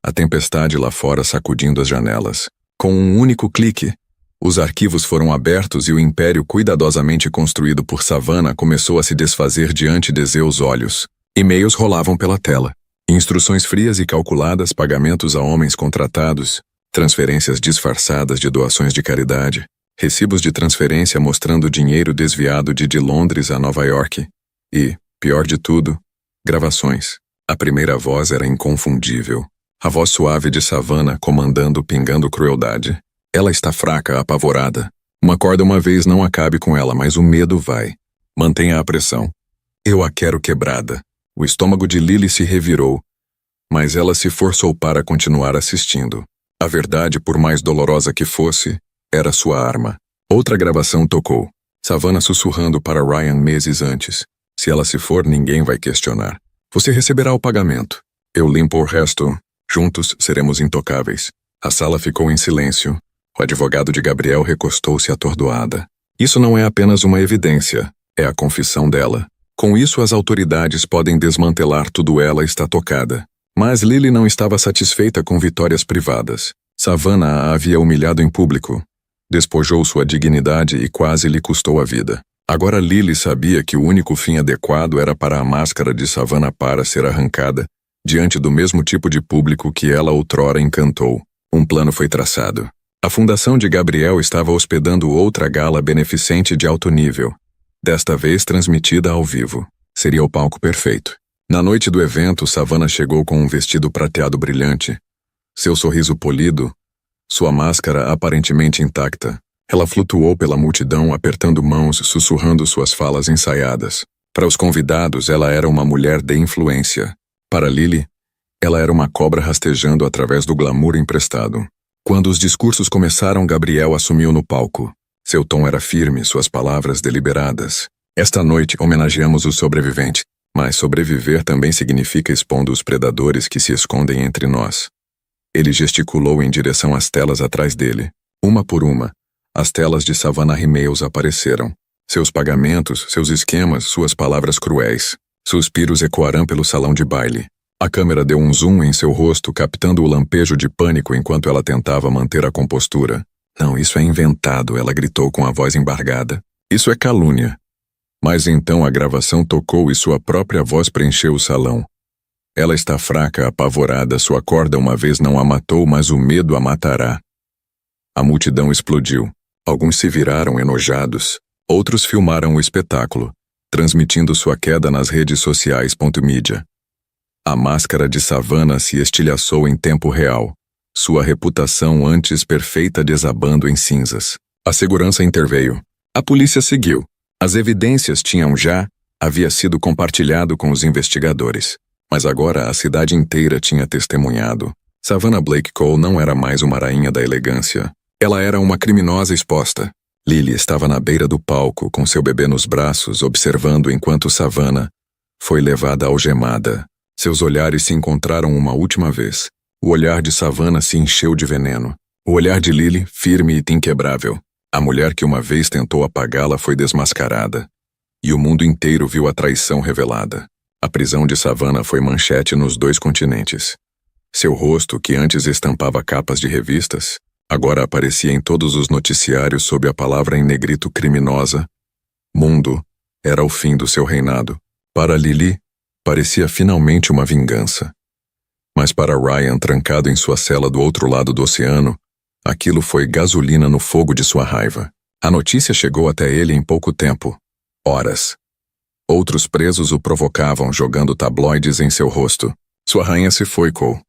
A tempestade lá fora sacudindo as janelas. Com um único clique, os arquivos foram abertos e o império cuidadosamente construído por Savannah começou a se desfazer diante de seus olhos. E-mails rolavam pela tela. Instruções frias e calculadas, pagamentos a homens contratados, transferências disfarçadas de doações de caridade, recibos de transferência mostrando dinheiro desviado de Londres a Nova York. E, pior de tudo, gravações. A primeira voz era inconfundível. A voz suave de Savannah comandando, pingando crueldade. Ela está fraca, apavorada. Uma corda uma vez não acabe com ela, mas o medo vai. Mantenha a pressão. Eu a quero quebrada. O estômago de Lily se revirou, mas ela se forçou para continuar assistindo. A verdade, por mais dolorosa que fosse, era sua arma. Outra gravação tocou. Savannah sussurrando para Ryan meses antes. Se ela se for, ninguém vai questionar. Você receberá o pagamento. Eu limpo o resto. Juntos seremos intocáveis. A sala ficou em silêncio. O advogado de Gabriel recostou-se atordoada. Isso não é apenas uma evidência. É a confissão dela. Com isso, as autoridades podem desmantelar tudo, ela está tocada. Mas Lily não estava satisfeita com vitórias privadas. Savannah a havia humilhado em público. Despojou sua dignidade e quase lhe custou a vida. Agora Lily sabia que o único fim adequado era para a máscara de Savannah para ser arrancada, diante do mesmo tipo de público que ela outrora encantou. Um plano foi traçado. A fundação de Gabriel estava hospedando outra gala beneficente de alto nível. Desta vez transmitida ao vivo. Seria o palco perfeito. Na noite do evento, Savannah chegou com um vestido prateado brilhante. Seu sorriso polido, sua máscara aparentemente intacta. Ela flutuou pela multidão, apertando mãos, sussurrando suas falas ensaiadas. Para os convidados, ela era uma mulher de influência. Para Lily, ela era uma cobra rastejando através do glamour emprestado. Quando os discursos começaram, Gabriel assumiu no palco. Seu tom era firme, suas palavras deliberadas. Esta noite homenageamos o sobrevivente, mas sobreviver também significa expondo os predadores que se escondem entre nós. Ele gesticulou em direção às telas atrás dele. Uma por uma, as telas de Savannah Rimails apareceram. Seus pagamentos, seus esquemas, suas palavras cruéis. Suspiros ecoarão pelo salão de baile. A câmera deu um zoom em seu rosto, captando o lampejo de pânico enquanto ela tentava manter a compostura. Não, isso é inventado, ela gritou com a voz embargada. Isso é calúnia. Mas então a gravação tocou e sua própria voz preencheu o salão. Ela está fraca, apavorada, sua corda uma vez não a matou, mas o medo a matará. A multidão explodiu. Alguns se viraram enojados. Outros filmaram o espetáculo, transmitindo sua queda nas redes sociais. Mídia. A máscara de Savannah se estilhaçou em tempo real, sua reputação antes perfeita desabando em cinzas. A segurança interveio. A polícia seguiu. As evidências havia sido compartilhado com os investigadores. Mas agora a cidade inteira tinha testemunhado. Savannah Blake Cole não era mais uma rainha da elegância. Ela era uma criminosa exposta. Lily estava na beira do palco, com seu bebê nos braços, observando enquanto Savannah foi levada algemada. Seus olhares se encontraram uma última vez. O olhar de Savannah se encheu de veneno. O olhar de Lily, firme e inquebrável. A mulher que uma vez tentou apagá-la foi desmascarada. E o mundo inteiro viu a traição revelada. A prisão de Savannah foi manchete nos 2 continentes. Seu rosto, que antes estampava capas de revistas, agora aparecia em todos os noticiários sob a palavra em negrito criminosa. Mundo era o fim do seu reinado. Para Lily, parecia finalmente uma vingança. Mas para Ryan, trancado em sua cela do outro lado do oceano, aquilo foi gasolina no fogo de sua raiva. A notícia chegou até ele em pouco tempo. Horas. Outros presos o provocavam, jogando tabloides em seu rosto. Sua rainha se foi, Cole.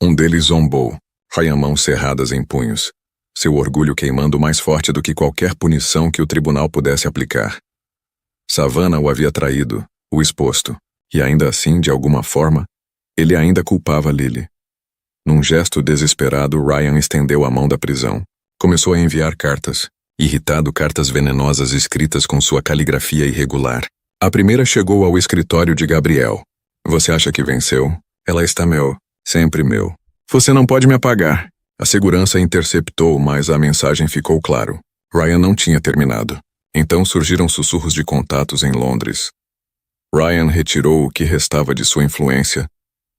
Um deles zombou. Ryan, mãos cerradas em punhos. Seu orgulho queimando mais forte do que qualquer punição que o tribunal pudesse aplicar. Savannah o havia traído, o exposto. E ainda assim, de alguma forma, ele ainda culpava Lily. Num gesto desesperado, Ryan estendeu a mão da prisão. Começou a enviar cartas. Irritado, cartas venenosas escritas com sua caligrafia irregular. A primeira chegou ao escritório de Gabriel. Você acha que venceu? Ela está sempre meu. Você não pode me apagar. A segurança interceptou, mas a mensagem ficou claro. Ryan não tinha terminado. Então surgiram sussurros de contatos em Londres. Ryan retirou o que restava de sua influência,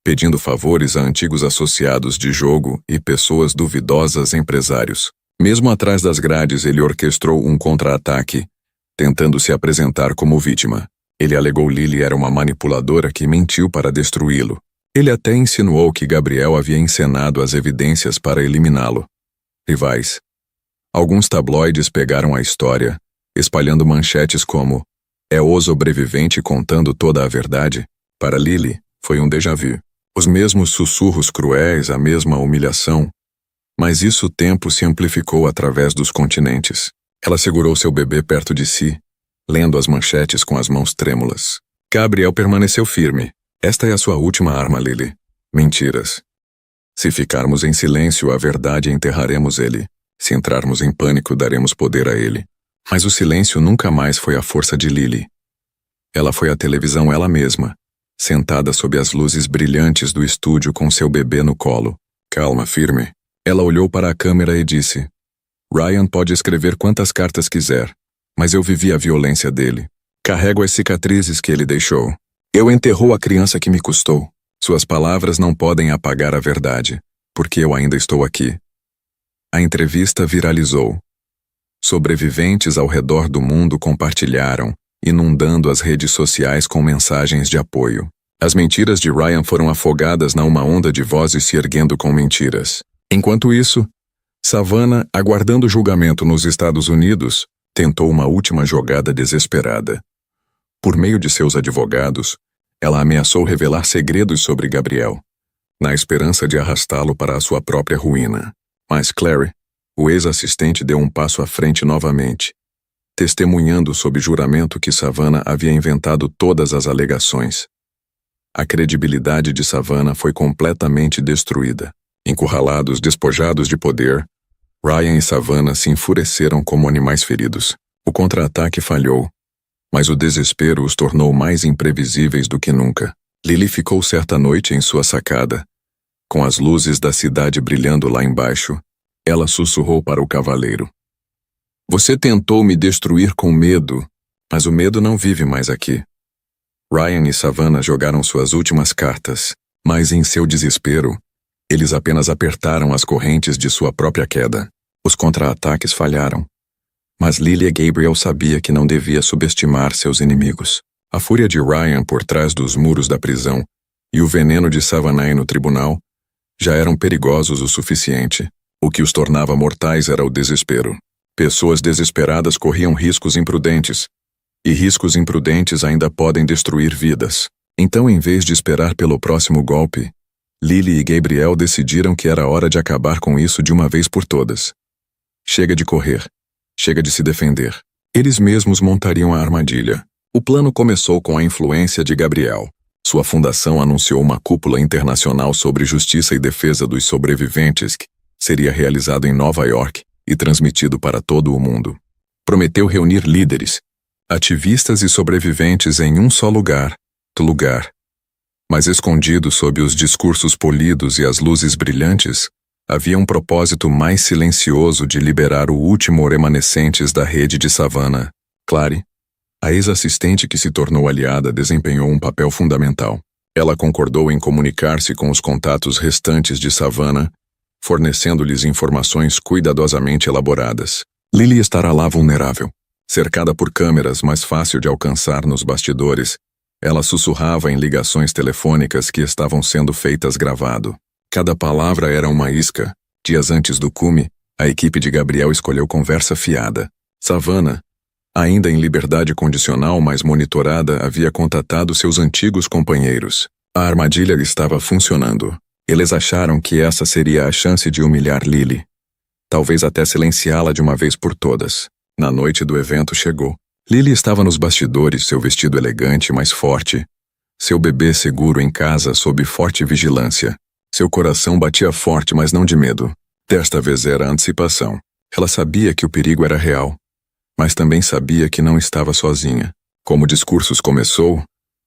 pedindo favores a antigos associados de jogo e pessoas duvidosas empresários. Mesmo atrás das grades, ele orquestrou um contra-ataque, tentando se apresentar como vítima. Ele alegou Lily era uma manipuladora que mentiu para destruí-lo. Ele até insinuou que Gabriel havia encenado as evidências para eliminá-lo. Rivais. Alguns tabloides pegaram a história, espalhando manchetes como "É o sobrevivente contando toda a verdade". Para Lily, foi um déjà-vu. Os mesmos sussurros cruéis, a mesma humilhação. Mas isso o tempo se amplificou através dos continentes. Ela segurou seu bebê perto de si, lendo as manchetes com as mãos trêmulas. Gabriel permaneceu firme. Esta é a sua última arma, Lily. Mentiras. Se ficarmos em silêncio, a verdade enterraremos ele. Se entrarmos em pânico, daremos poder a ele. Mas o silêncio nunca mais foi a força de Lily. Ela foi à televisão ela mesma, sentada sob as luzes brilhantes do estúdio com seu bebê no colo. Calma, firme. Ela olhou para a câmera e disse: Ryan pode escrever quantas cartas quiser, mas eu vivi a violência dele. Carrego as cicatrizes que ele deixou. Eu enterrou a criança que me custou. Suas palavras não podem apagar a verdade, porque eu ainda estou aqui. A entrevista viralizou. Sobreviventes ao redor do mundo compartilharam, inundando as redes sociais com mensagens de apoio. As mentiras de Ryan foram afogadas na uma onda de vozes se erguendo com mentiras. Enquanto isso, Savannah, aguardando julgamento nos Estados Unidos, tentou uma última jogada desesperada. Por meio de seus advogados, ela ameaçou revelar segredos sobre Gabriel, na esperança de arrastá-lo para a sua própria ruína. Mas Clary, o ex-assistente, deu um passo à frente novamente, testemunhando sob juramento que Savannah havia inventado todas as alegações. A credibilidade de Savannah foi completamente destruída. Encurralados, despojados de poder, Ryan e Savannah se enfureceram como animais feridos. O contra-ataque falhou. Mas o desespero os tornou mais imprevisíveis do que nunca. Lily ficou certa noite em sua sacada. Com as luzes da cidade brilhando lá embaixo, ela sussurrou para o cavaleiro. Você tentou me destruir com medo, mas o medo não vive mais aqui. Ryan e Savannah jogaram suas últimas cartas, mas em seu desespero, eles apenas apertaram as correntes de sua própria queda. Os contra-ataques falharam. Mas Lily Gabriel sabia que não devia subestimar seus inimigos. A fúria de Ryan por trás dos muros da prisão e o veneno de Savannah no tribunal já eram perigosos o suficiente. O que os tornava mortais era o desespero. Pessoas desesperadas corriam riscos imprudentes, e riscos imprudentes ainda podem destruir vidas. Então, em vez de esperar pelo próximo golpe, Lily e Gabriel decidiram que era hora de acabar com isso de uma vez por todas. Chega de correr. Chega de se defender. Eles mesmos montariam a armadilha. O plano começou com a influência de Gabriel. Sua fundação anunciou uma cúpula internacional sobre justiça e defesa dos sobreviventes que seria realizado em Nova York e transmitido para todo o mundo. Prometeu reunir líderes, ativistas e sobreviventes em um só lugar, mas escondido sob os discursos polidos e as luzes brilhantes, havia um propósito mais silencioso de liberar o último remanescentes da rede de Savannah. Clary, a ex-assistente que se tornou aliada, desempenhou um papel fundamental. Ela concordou em comunicar-se com os contatos restantes de Savannah, fornecendo-lhes informações cuidadosamente elaboradas. Lily estará lá vulnerável, cercada por câmeras mais fácil de alcançar nos bastidores. Ela sussurrava em ligações telefônicas que estavam sendo feitas gravado. Cada palavra era uma isca. Dias antes do cume, a equipe de Gabriel escolheu conversa fiada. Savannah, ainda em liberdade condicional mas monitorada, havia contatado seus antigos companheiros. A armadilha estava funcionando. Eles acharam que essa seria a chance de humilhar Lily. Talvez até silenciá-la de uma vez por todas. Na noite do evento chegou. Lily estava nos bastidores, seu vestido elegante, mas forte. Seu bebê seguro em casa sob forte vigilância. Seu coração batia forte, mas não de medo. Desta vez era antecipação. Ela sabia que o perigo era real, mas também sabia que não estava sozinha. Como o discurso começou,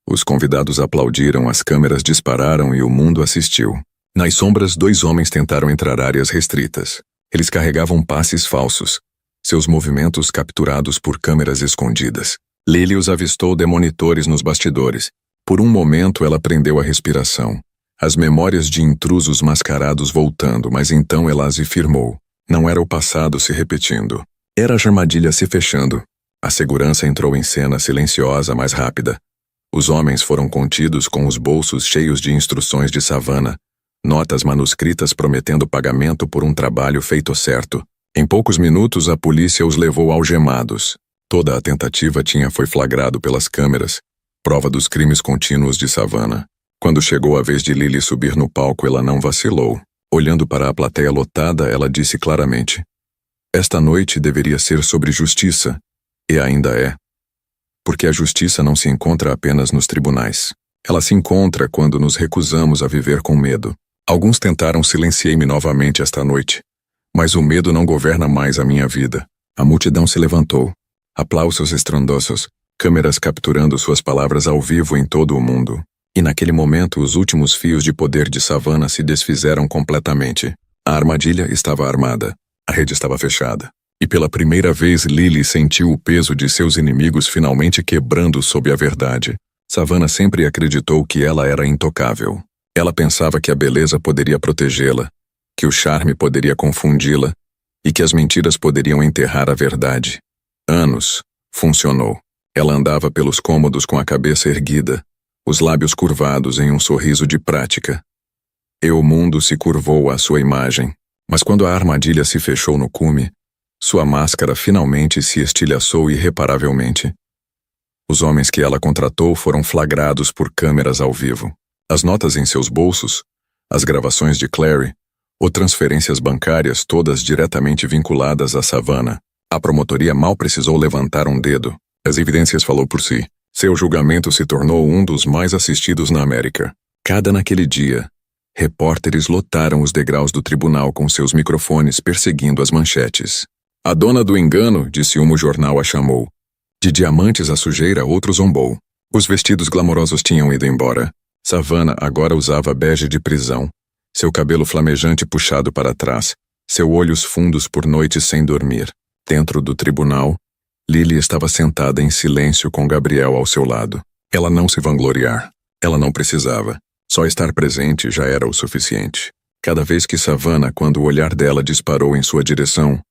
os convidados aplaudiram, as câmeras dispararam e o mundo assistiu. Nas sombras, 2 homens tentaram entrar áreas restritas. Eles carregavam passes falsos, seus movimentos capturados por câmeras escondidas. Lily os avistou de monitores nos bastidores. Por um momento ela prendeu a respiração. As memórias de intrusos mascarados voltando, mas então ela se firmou. Não era o passado se repetindo. Era a armadilha se fechando. A segurança entrou em cena silenciosa, mas rápida. Os homens foram contidos com os bolsos cheios de instruções de Savannah, notas manuscritas prometendo pagamento por um trabalho feito certo. Em poucos minutos a polícia os levou algemados. Toda a tentativa foi flagrado pelas câmeras, prova dos crimes contínuos de Savannah. Quando chegou a vez de Lily subir no palco, ela não vacilou. Olhando para a plateia lotada, ela disse claramente: esta noite deveria ser sobre justiça, e ainda é. Porque a justiça não se encontra apenas nos tribunais. Ela se encontra quando nos recusamos a viver com medo. Alguns tentaram silenciar-me novamente esta noite, mas o medo não governa mais a minha vida. A multidão se levantou. Aplausos estrondosos, câmeras capturando suas palavras ao vivo em todo o mundo. E naquele momento os últimos fios de poder de Savannah se desfizeram completamente. A armadilha estava armada. A rede estava fechada. E pela primeira vez Lily sentiu o peso de seus inimigos finalmente quebrando sob a verdade. Savannah sempre acreditou que ela era intocável. Ela pensava que a beleza poderia protegê-la, que o charme poderia confundi-la e que as mentiras poderiam enterrar a verdade. Anos. Funcionou. Ela andava pelos cômodos com a cabeça erguida, os lábios curvados em um sorriso de prática. E o mundo se curvou à sua imagem. Mas quando a armadilha se fechou no cume, sua máscara finalmente se estilhaçou irreparavelmente. Os homens que ela contratou foram flagrados por câmeras ao vivo. As notas em seus bolsos, as gravações de Clary, ou transferências bancárias todas diretamente vinculadas a Savannah. A promotoria mal precisou levantar um dedo. As evidências falou por si. Seu julgamento se tornou um dos mais assistidos na América. Naquele dia, repórteres lotaram os degraus do tribunal com seus microfones perseguindo as manchetes. A dona do engano, disse um jornal a chamou. De diamantes à sujeira, outro zombou. Os vestidos glamourosos tinham ido embora. Savannah agora usava bege de prisão. Seu cabelo flamejante puxado para trás. Seus olhos fundos por noites sem dormir. Dentro do tribunal, Lily estava sentada em silêncio com Gabriel ao seu lado. Ela não se vangloriar. Ela não precisava. Só estar presente já era o suficiente. Cada vez que Savannah, quando o olhar dela disparou em sua direção,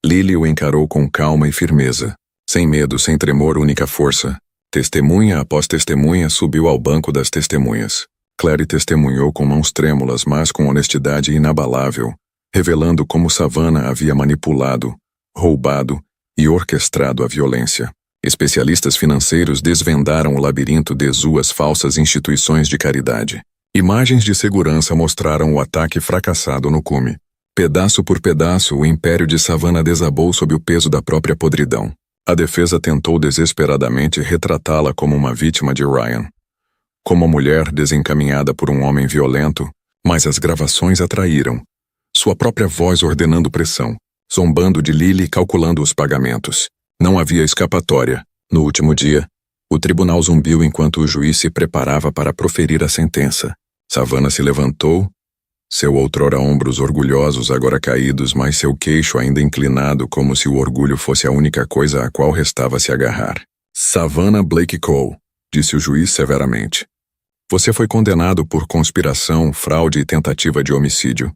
Lily o encarou com calma e firmeza. Sem medo, sem tremor, única força. Testemunha após testemunha subiu ao banco das testemunhas. Clary testemunhou com mãos trêmulas, mas com honestidade inabalável, revelando como Savannah havia manipulado, roubado e orquestrado a violência. Especialistas financeiros desvendaram o labirinto de suas falsas instituições de caridade. Imagens de segurança mostraram o ataque fracassado no cume. Pedaço por pedaço, o império de Savannah desabou sob o peso da própria podridão. A defesa tentou desesperadamente retratá-la como uma vítima de Ryan, como uma mulher desencaminhada por um homem violento, mas as gravações atraíram. Sua própria voz ordenando pressão, zombando de Lily e calculando os pagamentos. Não havia escapatória. No último dia, o tribunal zumbiu enquanto o juiz se preparava para proferir a sentença. Savannah se levantou, seu outrora ombros orgulhosos agora caídos, mas seu queixo ainda inclinado como se o orgulho fosse a única coisa a qual restava se agarrar. Savannah Blake Cole, disse o juiz severamente. Você foi condenado por conspiração, fraude e tentativa de homicídio.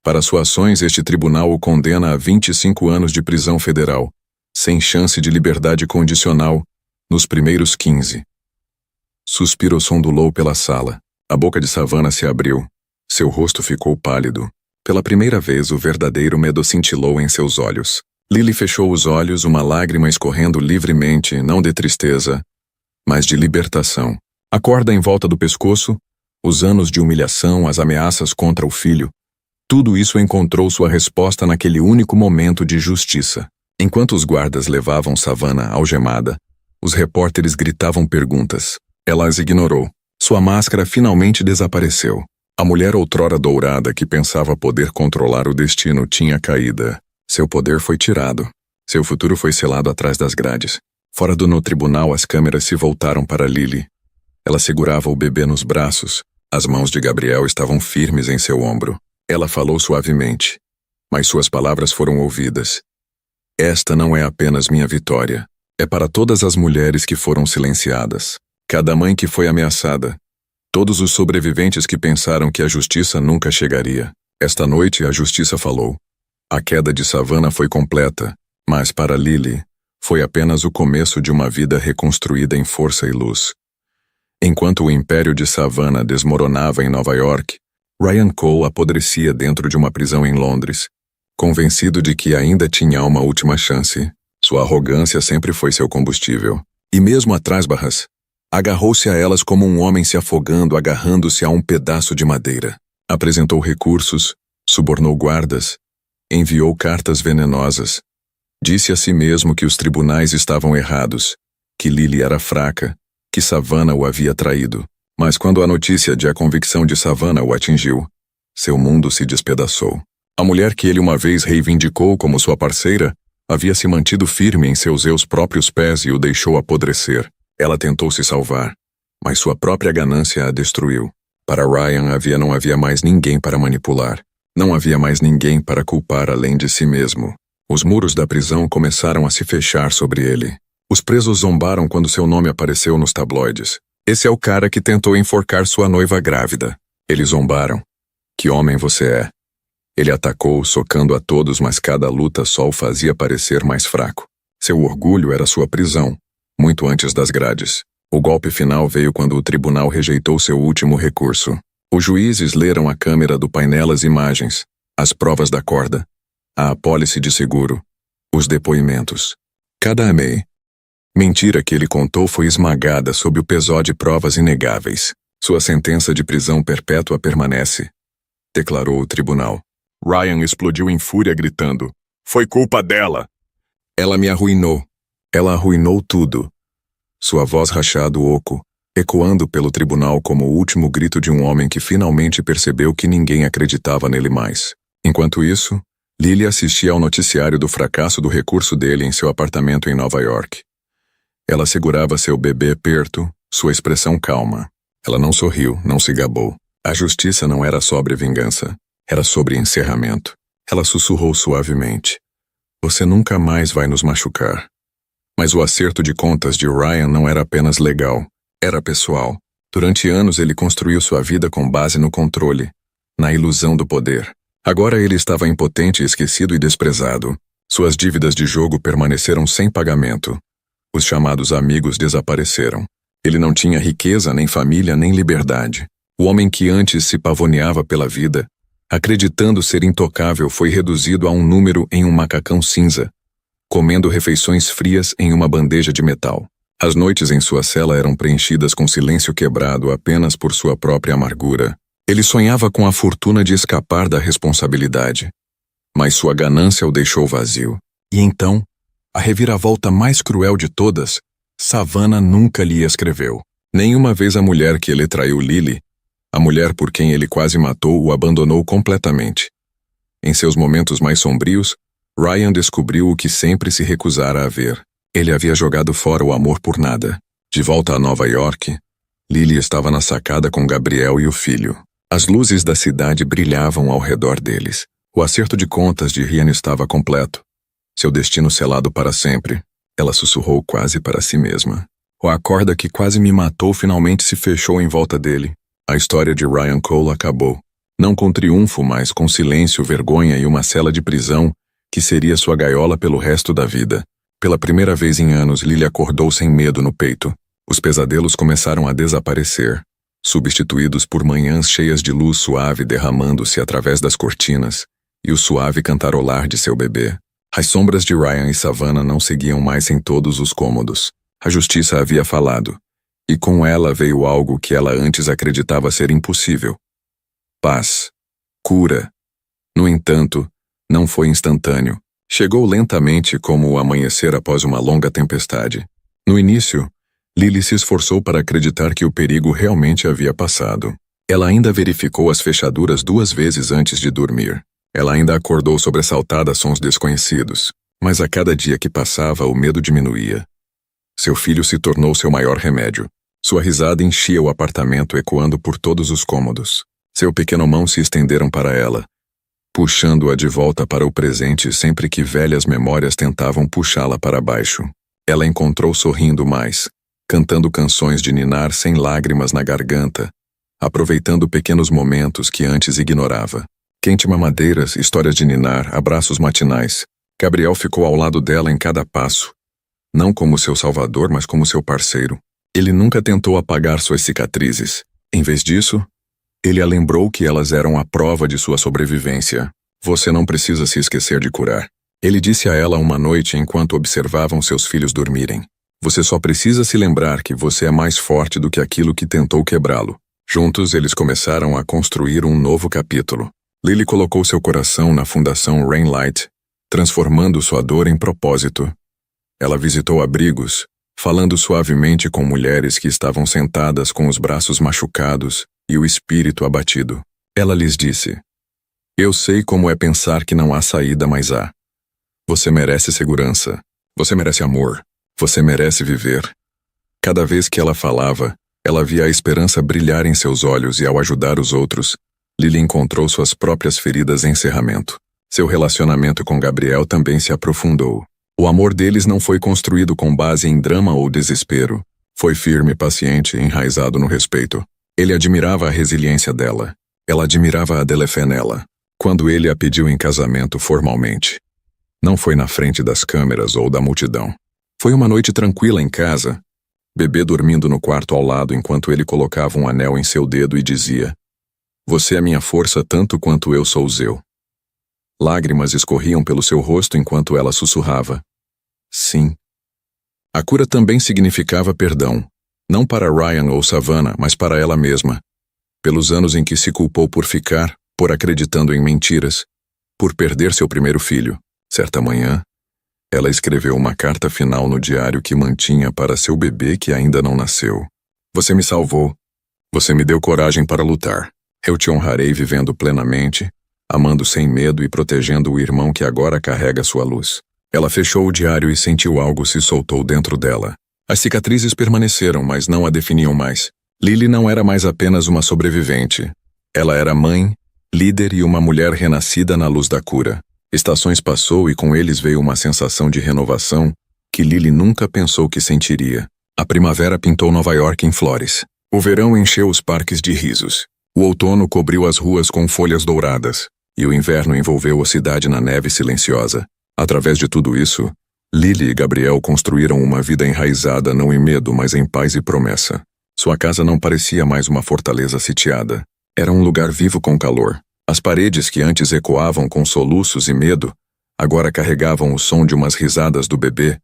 Para suas ações, este tribunal o condena a 25 anos de prisão federal, sem chance de liberdade condicional, nos primeiros 15. Suspiro sondulou pela sala. A boca de Savannah se abriu. Seu rosto ficou pálido. Pela primeira vez, o verdadeiro medo cintilou em seus olhos. Lily fechou os olhos, uma lágrima escorrendo livremente, não de tristeza, mas de libertação. A corda em volta do pescoço, os anos de humilhação, as ameaças contra o filho. Tudo isso encontrou sua resposta naquele único momento de justiça. Enquanto os guardas levavam Savannah algemada, os repórteres gritavam perguntas. Ela as ignorou. Sua máscara finalmente desapareceu. A mulher outrora dourada que pensava poder controlar o destino tinha caído. Seu poder foi tirado. Seu futuro foi selado atrás das grades. Fora no tribunal, as câmeras se voltaram para Lily. Ela segurava o bebê nos braços. As mãos de Gabriel estavam firmes em seu ombro. Ela falou suavemente, mas suas palavras foram ouvidas. Esta não é apenas minha vitória. É para todas as mulheres que foram silenciadas. Cada mãe que foi ameaçada. Todos os sobreviventes que pensaram que a justiça nunca chegaria. Esta noite a justiça falou. A queda de Savannah foi completa, mas para Lily, foi apenas o começo de uma vida reconstruída em força e luz. Enquanto o império de Savannah desmoronava em Nova York, Ryan Cole apodrecia dentro de uma prisão em Londres, convencido de que ainda tinha uma última chance. Sua arrogância sempre foi seu combustível. E mesmo atrás barras, agarrou-se a elas como um homem se afogando, agarrando-se a um pedaço de madeira. Apresentou recursos, subornou guardas, enviou cartas venenosas. Disse a si mesmo que os tribunais estavam errados, que Lily era fraca, que Savannah o havia traído. Mas quando a notícia de a convicção de Savannah o atingiu, seu mundo se despedaçou. A mulher que ele uma vez reivindicou como sua parceira havia se mantido firme em seus próprios pés e o deixou apodrecer. Ela tentou se salvar, mas sua própria ganância a destruiu. Para Ryan não havia mais ninguém para manipular. Não havia mais ninguém para culpar além de si mesmo. Os muros da prisão começaram a se fechar sobre ele. Os presos zombaram quando seu nome apareceu nos tabloides. Esse é o cara que tentou enforcar sua noiva grávida. Eles zombaram. Que homem você é? Ele atacou, socando a todos, mas cada luta só o fazia parecer mais fraco. Seu orgulho era sua prisão. Muito antes das grades. O golpe final veio quando o tribunal rejeitou seu último recurso. Os juízes leram a câmera do painel as imagens, as provas da corda, a apólice de seguro, os depoimentos. Cada mentira que ele contou foi esmagada sob o peso de provas inegáveis. Sua sentença de prisão perpétua permanece, declarou o tribunal. Ryan explodiu em fúria gritando. Foi culpa dela! Ela me arruinou. Ela arruinou tudo. Sua voz rachado oco, ecoando pelo tribunal como o último grito de um homem que finalmente percebeu que ninguém acreditava nele mais. Enquanto isso, Lily assistia ao noticiário do fracasso do recurso dele em seu apartamento em Nova York. Ela segurava seu bebê perto, sua expressão calma. Ela não sorriu, não se gabou. A justiça não era sobre vingança. Era sobre encerramento. Ela sussurrou suavemente. Você nunca mais vai nos machucar. Mas o acerto de contas de Ryan não era apenas legal. Era pessoal. Durante anos ele construiu sua vida com base no controle, na ilusão do poder. Agora ele estava impotente, esquecido e desprezado. Suas dívidas de jogo permaneceram sem pagamento. Os chamados amigos desapareceram. Ele não tinha riqueza, nem família, nem liberdade. O homem que antes se pavoneava pela vida, acreditando ser intocável, foi reduzido a um número em um macacão cinza, comendo refeições frias em uma bandeja de metal. As noites em sua cela eram preenchidas com silêncio quebrado apenas por sua própria amargura. Ele sonhava com a fortuna de escapar da responsabilidade, mas sua ganância o deixou vazio. E então, a reviravolta mais cruel de todas, Savannah nunca lhe escreveu. Nenhuma vez a mulher que ele traiu, Lily, a mulher por quem ele quase matou, o abandonou completamente. Em seus momentos mais sombrios, Ryan descobriu o que sempre se recusara a ver. Ele havia jogado fora o amor por nada. De volta a Nova York, Lily estava na sacada com Gabriel e o filho. As luzes da cidade brilhavam ao redor deles. O acerto de contas de Ryan estava completo. Seu destino selado para sempre. Ela sussurrou quase para si mesma. A corda que quase me matou finalmente se fechou em volta dele. A história de Ryan Cole acabou. Não com triunfo, mas com silêncio, vergonha e uma cela de prisão que seria sua gaiola pelo resto da vida. Pela primeira vez em anos, Lily acordou sem medo no peito. Os pesadelos começaram a desaparecer, substituídos por manhãs cheias de luz suave derramando-se através das cortinas e o suave cantarolar de seu bebê. As sombras de Ryan e Savannah não seguiam mais em todos os cômodos. A justiça havia falado, e com ela veio algo que ela antes acreditava ser impossível. Paz. Cura. No entanto, não foi instantâneo. Chegou lentamente como o amanhecer após uma longa tempestade. No início, Lily se esforçou para acreditar que o perigo realmente havia passado. Ela ainda verificou as fechaduras 2 vezes antes de dormir. Ela ainda acordou sobressaltada a sons desconhecidos. Mas a cada dia que passava, o medo diminuía. Seu filho se tornou seu maior remédio. Sua risada enchia o apartamento, ecoando por todos os cômodos. Seu pequeno mãos se estenderam para ela, puxando-a de volta para o presente sempre que velhas memórias tentavam puxá-la para baixo. Ela encontrou sorrindo mais, cantando canções de ninar sem lágrimas na garganta, aproveitando pequenos momentos que antes ignorava. Quente mamadeiras, histórias de ninar, abraços matinais. Gabriel ficou ao lado dela em cada passo. Não como seu salvador, mas como seu parceiro. Ele nunca tentou apagar suas cicatrizes. Em vez disso, ele a lembrou que elas eram a prova de sua sobrevivência. Você não precisa se esquecer de curar. Ele disse a ela uma noite enquanto observavam seus filhos dormirem. Você só precisa se lembrar que você é mais forte do que aquilo que tentou quebrá-lo. Juntos, eles começaram a construir um novo capítulo. Lily colocou seu coração na fundação Rainlight, transformando sua dor em propósito. Ela visitou abrigos, falando suavemente com mulheres que estavam sentadas com os braços machucados e o espírito abatido. Ela lhes disse: Eu sei como é pensar que não há saída, mas há. Você merece segurança. Você merece amor. Você merece viver. Cada vez que ela falava, ela via a esperança brilhar em seus olhos e ao ajudar os outros, Lily encontrou suas próprias feridas em encerramento. Seu relacionamento com Gabriel também se aprofundou. O amor deles não foi construído com base em drama ou desespero. Foi firme, paciente, enraizado no respeito. Ele admirava a resiliência dela. Ela admirava a delefé nela. Quando ele a pediu em casamento formalmente, não foi na frente das câmeras ou da multidão. Foi uma noite tranquila em casa, bebê dormindo no quarto ao lado enquanto ele colocava um anel em seu dedo e dizia: Você é minha força tanto quanto eu sou o seu. Lágrimas escorriam pelo seu rosto enquanto ela sussurrava: Sim. A cura também significava perdão, não para Ryan ou Savannah, mas para ela mesma, pelos anos em que se culpou por ficar, por acreditando em mentiras, por perder seu primeiro filho. Certa manhã, ela escreveu uma carta final no diário que mantinha para seu bebê que ainda não nasceu. Você me salvou. Você me deu coragem para lutar. Eu te honrarei vivendo plenamente, amando sem medo e protegendo o irmão que agora carrega sua luz. Ela fechou o diário e sentiu algo se soltou dentro dela. As cicatrizes permaneceram, mas não a definiam mais. Lily não era mais apenas uma sobrevivente. Ela era mãe, líder e uma mulher renascida na luz da cura. Estações passou e com eles veio uma sensação de renovação que Lily nunca pensou que sentiria. A primavera pintou Nova York em flores. O verão encheu os parques de risos. O outono cobriu as ruas com folhas douradas. E o inverno envolveu a cidade na neve silenciosa. Através de tudo isso, Lily e Gabriel construíram uma vida enraizada não em medo, mas em paz e promessa. Sua casa não parecia mais uma fortaleza sitiada. Era um lugar vivo com calor. As paredes que antes ecoavam com soluços e medo, agora carregavam o som de umas risadas do bebê,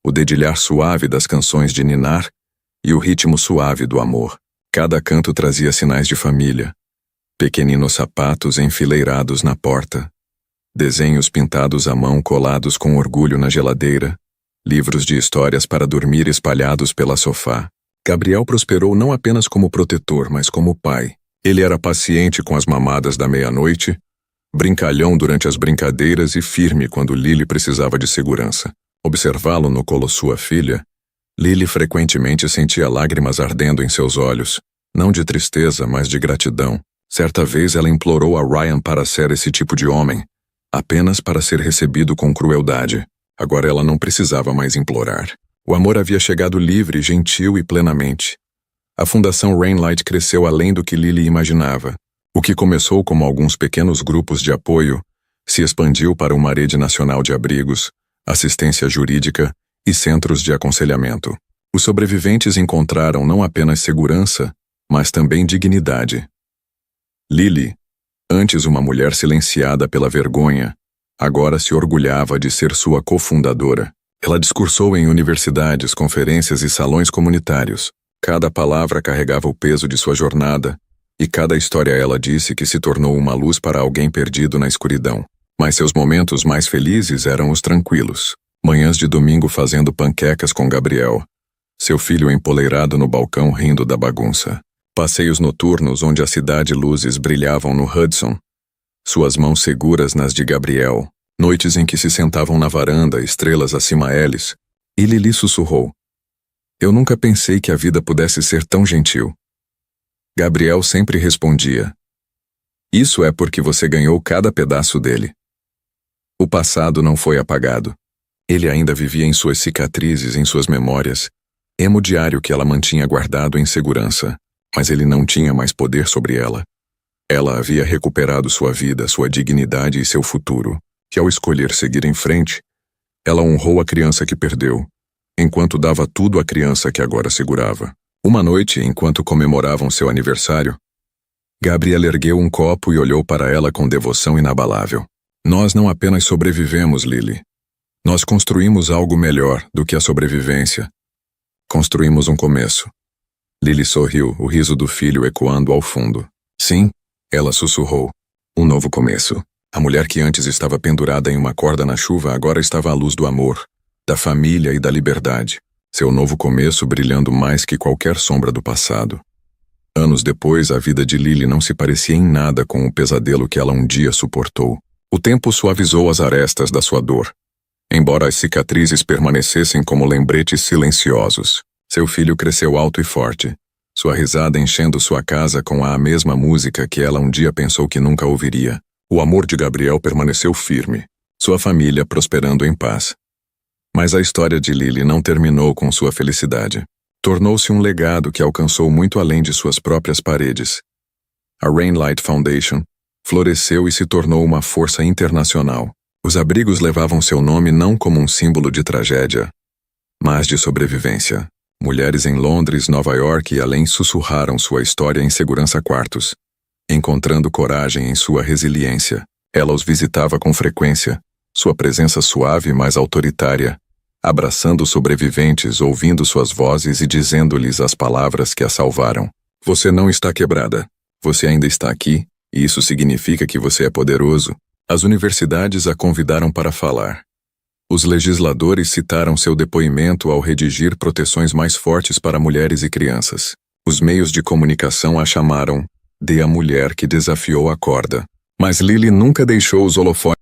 o dedilhar suave das canções de ninar e o ritmo suave do amor. Cada canto trazia sinais de família. Pequeninos sapatos enfileirados na porta, desenhos pintados à mão colados com orgulho na geladeira, livros de histórias para dormir espalhados pela sofá. Gabriel prosperou não apenas como protetor, mas como pai. Ele era paciente com as mamadas da meia-noite, brincalhão durante as brincadeiras e firme quando Lily precisava de segurança. Observá-lo no colo sua filha, Lily frequentemente sentia lágrimas ardendo em seus olhos, não de tristeza, mas de gratidão. Certa vez ela implorou a Ryan para ser esse tipo de homem, apenas para ser recebido com crueldade. Agora ela não precisava mais implorar. O amor havia chegado livre, gentil e plenamente. A Fundação Rainlight cresceu além do que Lily imaginava. O que começou como alguns pequenos grupos de apoio se expandiu para uma rede nacional de abrigos, assistência jurídica e centros de aconselhamento. Os sobreviventes encontraram não apenas segurança, mas também dignidade. Lily, antes uma mulher silenciada pela vergonha, agora se orgulhava de ser sua cofundadora. Ela discursou em universidades, conferências e salões comunitários. Cada palavra carregava o peso de sua jornada, e cada história ela disse que se tornou uma luz para alguém perdido na escuridão. Mas seus momentos mais felizes eram os tranquilos. Manhãs de domingo fazendo panquecas com Gabriel, seu filho empoleirado no balcão rindo da bagunça. Passeios noturnos onde a cidade e luzes brilhavam no Hudson, suas mãos seguras nas de Gabriel. Noites em que se sentavam na varanda, estrelas acima eles, e Lily sussurrou: "Eu nunca pensei que a vida pudesse ser tão gentil." Gabriel sempre respondia: "Isso é porque você ganhou cada pedaço dele." O passado não foi apagado. Ele ainda vivia em suas cicatrizes, em suas memórias, emo diário que ela mantinha guardado em segurança, mas ele não tinha mais poder sobre ela. Ela havia recuperado sua vida, sua dignidade e seu futuro, e ao escolher seguir em frente, ela honrou a criança que perdeu, enquanto dava tudo à criança que agora segurava. Uma noite, enquanto comemoravam seu aniversário, Gabriel ergueu um copo e olhou para ela com devoção inabalável. "Nós não apenas sobrevivemos, Lily. Nós construímos algo melhor do que a sobrevivência. Construímos um começo." Lily sorriu, o riso do filho ecoando ao fundo. "Sim," ela sussurrou. "Um novo começo." A mulher que antes estava pendurada em uma corda na chuva agora estava à luz do amor, da família e da liberdade. Seu novo começo brilhando mais que qualquer sombra do passado. Anos depois, a vida de Lily não se parecia em nada com o pesadelo que ela um dia suportou. O tempo suavizou as arestas da sua dor, embora as cicatrizes permanecessem como lembretes silenciosos. Seu filho cresceu alto e forte, sua risada enchendo sua casa com a mesma música que ela um dia pensou que nunca ouviria. O amor de Gabriel permaneceu firme, sua família prosperando em paz. Mas a história de Lily não terminou com sua felicidade. Tornou-se um legado que alcançou muito além de suas próprias paredes. A Rainlight Foundation floresceu e se tornou uma força internacional. Os abrigos levavam seu nome não como um símbolo de tragédia, mas de sobrevivência. Mulheres em Londres, Nova York e além sussurraram sua história em segurança quartos, encontrando coragem em sua resiliência. Ela os visitava com frequência, sua presença suave mas autoritária, abraçando os sobreviventes, ouvindo suas vozes e dizendo-lhes as palavras que a salvaram. "Você não está quebrada. Você ainda está aqui, e isso significa que você é poderoso." As universidades a convidaram para falar. Os legisladores citaram seu depoimento ao redigir proteções mais fortes para mulheres e crianças. Os meios de comunicação a chamaram de a mulher que desafiou a corda. Mas Lily nunca deixou os holofotes